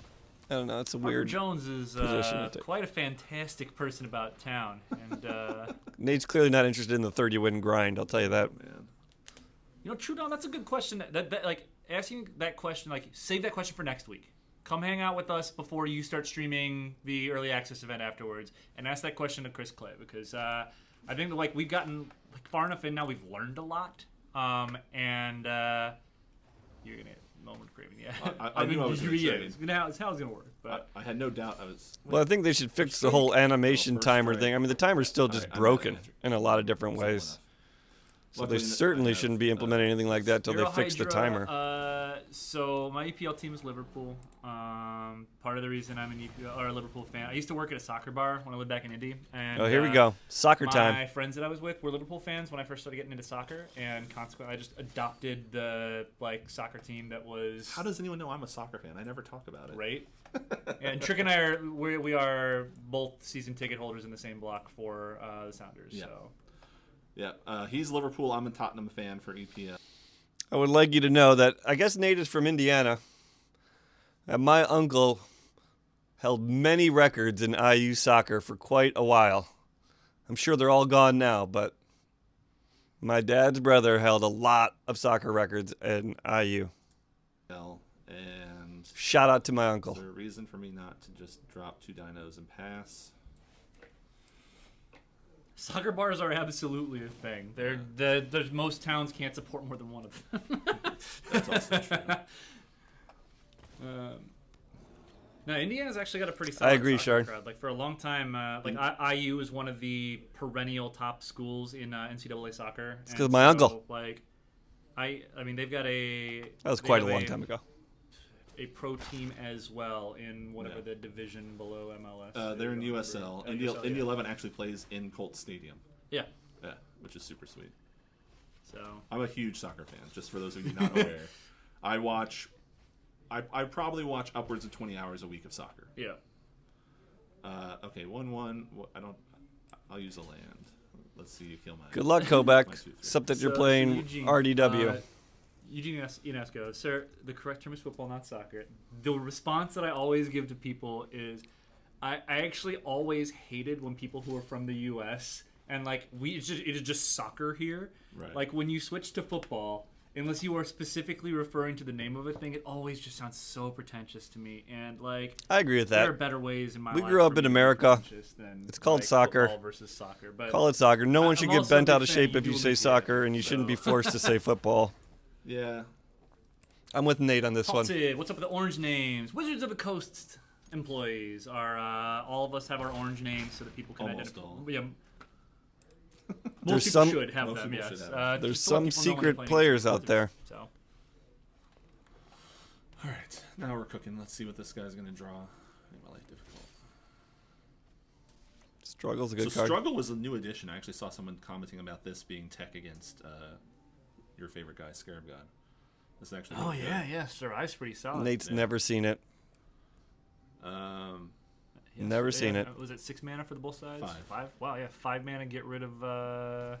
I don't know. It's a Parker weird. Jones is position to take. quite a fantastic person about town, and Nate's clearly not interested in the 30-win grind. I'll tell you that. Man. True Don, that's a good question. That like asking that question, like save that question for next week. Come hang out with us before you start streaming the early access event afterwards, and ask that question to Chris Clay because I think that, like we've gotten like far enough in now, we've learned a lot, and you're gonna. Moment craving, yeah. I knew I was going to trade. It's how it's going to work. But I had no doubt I was. Well, I think they should fix the whole animation first timer trade. thing. I mean, the timer's still just I'm not broken an in a lot of different Simple ways. enough. So Luckily, they certainly shouldn't be implementing anything like that till they fix the timer. So my EPL team is Liverpool. Part of the reason I'm an EPL or a Liverpool fan, I used to work at a soccer bar when I lived back in Indy. And, Oh, here we go. Soccer My time. friends that I was with were Liverpool fans when I first started getting into soccer, and consequently, I just adopted the soccer team that was. How does anyone know I'm a soccer fan? I never talk about it. Right. And Trick and I we are both season ticket holders in the same block for the Sounders. Yeah. So. Yeah, he's Liverpool. I'm a Tottenham fan for EPL. I would like you to know that I guess Nate is from Indiana. And my uncle held many records in IU soccer for quite a while. I'm sure they're all gone now, but my dad's brother held a lot of soccer records in IU. And Shout out to my uncle. is there a reason for me not to just drop 2 dinos and pass? Soccer bars are absolutely a thing. Most towns can't support more than one of them. That's also true. No, Indiana's actually got a pretty solid I agree, soccer Shard. crowd. Like for a long time, IU is one of the perennial top schools in NCAA soccer. It's 'cause of my uncle. Like, I mean, they've got That was quite a long time ago. A pro team as well in whatever Yeah. the division below MLS. They're in is. USL. Oh, Indy USL, 11 actually plays in Colt Stadium. Yeah. Yeah, which is super sweet. So I'm a huge soccer fan, just for those of you not aware. I probably watch upwards of 20 hours a week of soccer. yeah. Okay, 1-1. I'll use a land. Let's see you kill my. Good luck, Kobach. 1, 2, 3. Except that you're So, playing Eugene, RDW. Eugene Ionesco, sir, the correct term is football, not soccer. The response that I always give to people is, I actually always hated when people who are from the U.S. and like it is just soccer here. Right. Like when you switch to football unless you are specifically referring to the name of a thing, it always just sounds so pretentious to me. And like, I agree with there are that. better ways in my We life grew up for in me to be America. pretentious than, It's called like, soccer. football versus soccer. But Call it soccer. No one I'm should get also a bent out big of fan shape of if you you say doing soccer, it, and you shouldn't be so. forced to say football. Yeah. I'm with Nate on this one. Halted. What's up with the orange names? Wizards of the Coast employees are all of us have our orange names so that people can Almost identify. all. Yeah. There's Most people some- should have most them. people Yes. should have There's just to let some people know when you're secret playing players against out there. Wizards, So. All right, now we're cooking. Let's see what this guy's gonna draw. Make my life difficult. Struggle's a good So card. Struggle was a new addition. I actually saw someone commenting about this being tech against your favorite guy, Scarab God. This is actually. Oh really yeah, yeah. Survive's pretty solid. Nate's Yeah. never seen it. good. Never seen it. Was it 6 mana for the both sides? 5. Wow, yeah, 5 mana. Get rid of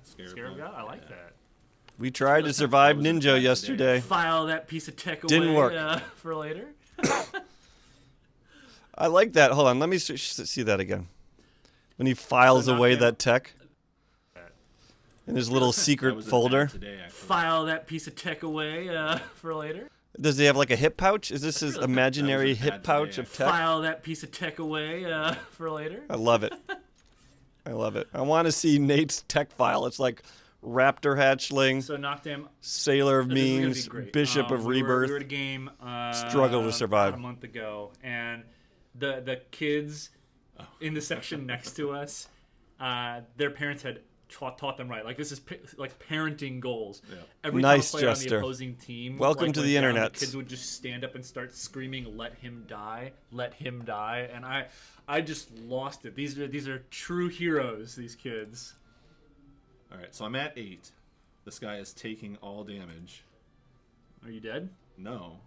Scarab God. I like yeah. that. We tried to survive That was Ninja attack yesterday. File that piece of tech away. Didn't work. For later. I like that. Hold on, let me see that again. When he files So knock away down- that tech in his little That secret was in folder. bad today, actually. File that piece of tech away for later. Does he have like a hip pouch? Is this his imaginary That was a hip bad pouch day, of tech? File that piece of tech away for later. I love it. I love it. I want to see Nate's tech file. It's like Raptor Hatchling, So Knockdown. Sailor of This is gonna be Means, great. Bishop of we were Rebirth. at a game. Struggle to survive. About a month ago, and the kids in the section next to us, their parents had taught them right. Like this is like parenting goals. Yeah. Every Nice, time a player on Jester. the opposing team, Welcome like, to went the down, internet. The kids would just stand up and start screaming, "Let him die! Let him die!" And I just lost it. These are true heroes. These kids. All right, so I'm at 8. This guy is taking all damage. Are you dead? No,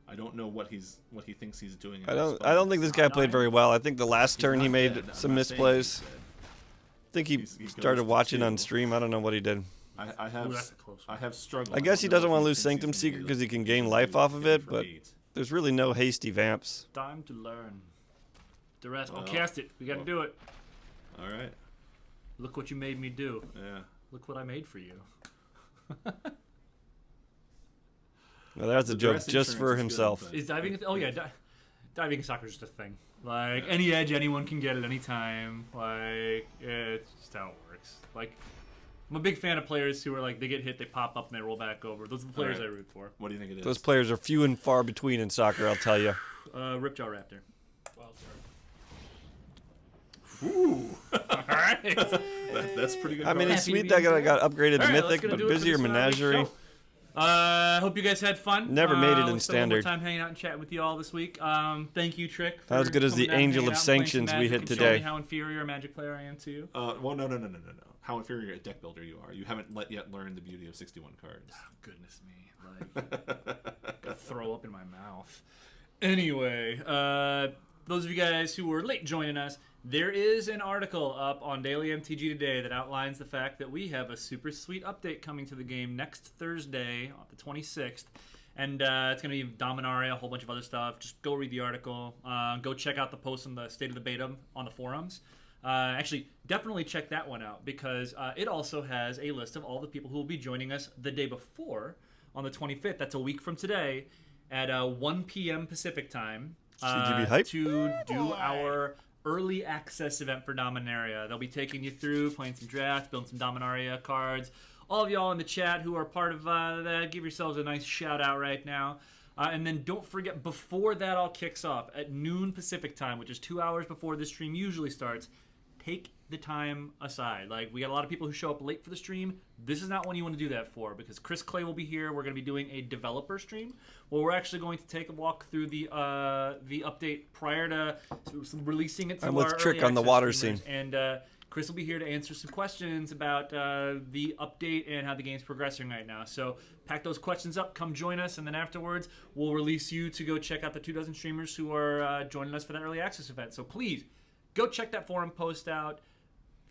I don't know what he thinks he's doing. I don't think this guy played very well. I think the last turn he not made dead. I'm some not saying misplays. he's dead. I think he He started goes to watching 2. on stream. I don't know what he did. I have Ooh, that's a close one. I have struggled. I guess he don't know doesn't what want to he lose thinks Sanctum he's gonna Seeker do. because he can He's gain gonna life do off of it, for but 8. there's really no hasty vamps. Time to learn. The rest. Well, cast it. We got to do it. All right, Look what you made me do. yeah. Look what I made for you. Now that's a The joke dress just insurance for is good, himself. but- Is diving? Oh yeah, diving soccer is just a thing. Like any edge, anyone can get at any time. Like it's just how it works. Like I'm a big fan of players who are like they get hit, they pop up, and they roll back over. Those are the players Alright. I root for. What do you think it is? Those players are few and far between in soccer, I'll tell you. Ripjaw Raptor. Ooh, All right. that's pretty good. I mean, card. it's sweet that I got upgraded to All right, let's Mythic, gonna but do it for busier this, big Menagerie. show. Hope you guys had fun. Never made it in we spent a little more standard. time hanging out and chatting with you all this week. Thank you, Trick. Not as for good as the coming down and Angel hanging of out and playing some Sanctions we Magic hit and showing today. me how inferior a Magic player I am to you. Well, no. How inferior a deck builder you are. You haven't yet learned the beauty of 61 cards. Goodness me, like gotta throw up in my mouth. Anyway, those of you guys who were late joining us, there is an article up on Daily MTG today that outlines the fact that we have a super sweet update coming to the game next Thursday, the 26th. And it's going to be Dominaria, a whole bunch of other stuff. Just go read the article. Go check out the post on the State of the Beta on the forums. Actually, definitely check that one out because it also has a list of all the people who will be joining us the day before on the 25th. That's a week from today at 1 p.m. Pacific time CGB hype? to do our early access event for Dominaria. They'll be taking you through, playing some drafts, building some Dominaria cards. All of y'all in the chat who are part of that, give yourselves a nice shout out right now. And then don't forget, before that all kicks off, at noon Pacific time, which is 2 hours before the stream usually starts, take the time aside. Like, we got a lot of people who show up late for the stream. This is not one you want to do that for because Chris Clay will be here. We're going to be doing a developer stream where we're actually going to take a walk through the update prior to releasing it to I'm our with Trick early on the access water streamers. scene. And Chris will be here to answer some questions about the update and how the game's progressing right now. So pack those questions up, come join us, and then afterwards we'll release you to go check out the 24 streamers who are joining us for that early access event. So please go check that forum post out.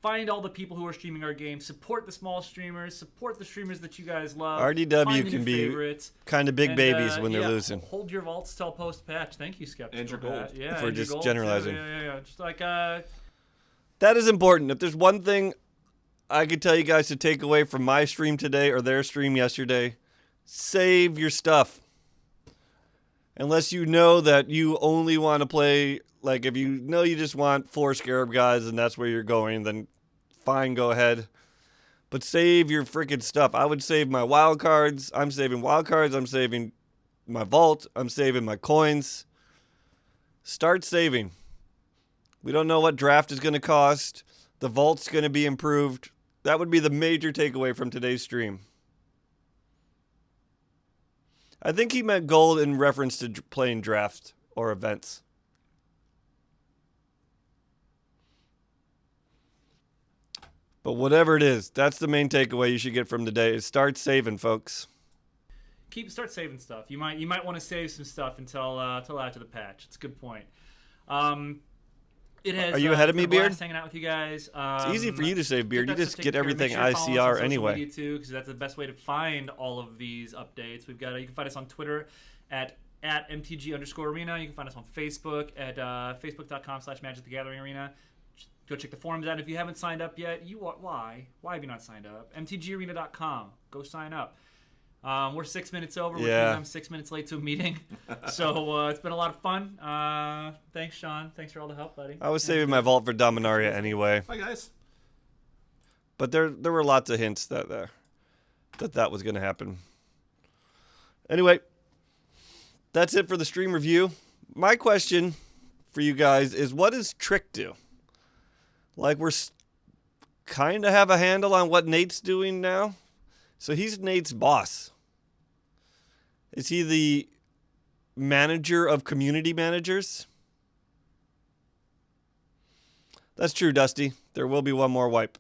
Find all the people who are streaming our game. Support the small streamers. Support the streamers that you guys love. RDW Find the can new be favorites. kind of big And, babies when they're yeah, losing. Hold your vaults till post patch. Thank you, Skeptical. And your for that. gold. Yeah, If we're and your just gold, too. generalizing. Yeah. Just like That is important. If there's one thing I could tell you guys to take away from my stream today or their stream yesterday, save your stuff. Unless you know that you only want to play, like if you know you just want 4 Scarab guys and that's where you're going, then fine, go ahead. But save your freaking stuff. I would save my wild cards. I'm saving wild cards. I'm saving my vault. I'm saving my coins. Start saving. We don't know what draft is going to cost. The vault's going to be improved. That would be the major takeaway from today's stream. I think he meant gold in reference to playing draft or events. But whatever it is, that's the main takeaway you should get from today is start saving, folks. Start saving stuff. You might want to save some stuff until after the patch. It's a good point. It has. Are you ahead of me, Beard? Hanging out with you guys. It's easy for you to save, Beard. You just get everything Make sure you follow us on ICR social anyway. media too, because that's the best way to find all of these updates. You can find us on Twitter at MtG_arena. You can find us on Facebook at facebook.com/Magic the Gathering Arena. Go check the forums out. If you haven't signed up yet, why have you not signed up? MtGarena.com. Go sign up. We're 6 minutes over, which means I'm 6 minutes late to a meeting. So it's been a lot of fun. Thanks, Sean. Thanks for all the help, buddy. I was saving my vault for Dominaria anyway. Bye, guys. But there were lots of hints that was going to happen. Anyway, that's it for the stream review. My question for you guys is, what does Trick do? Like, we're kind of have a handle on what Nate's doing now. So he's Nate's boss. Is he the manager of community managers? That's true, Dusty. There will be one more wipe.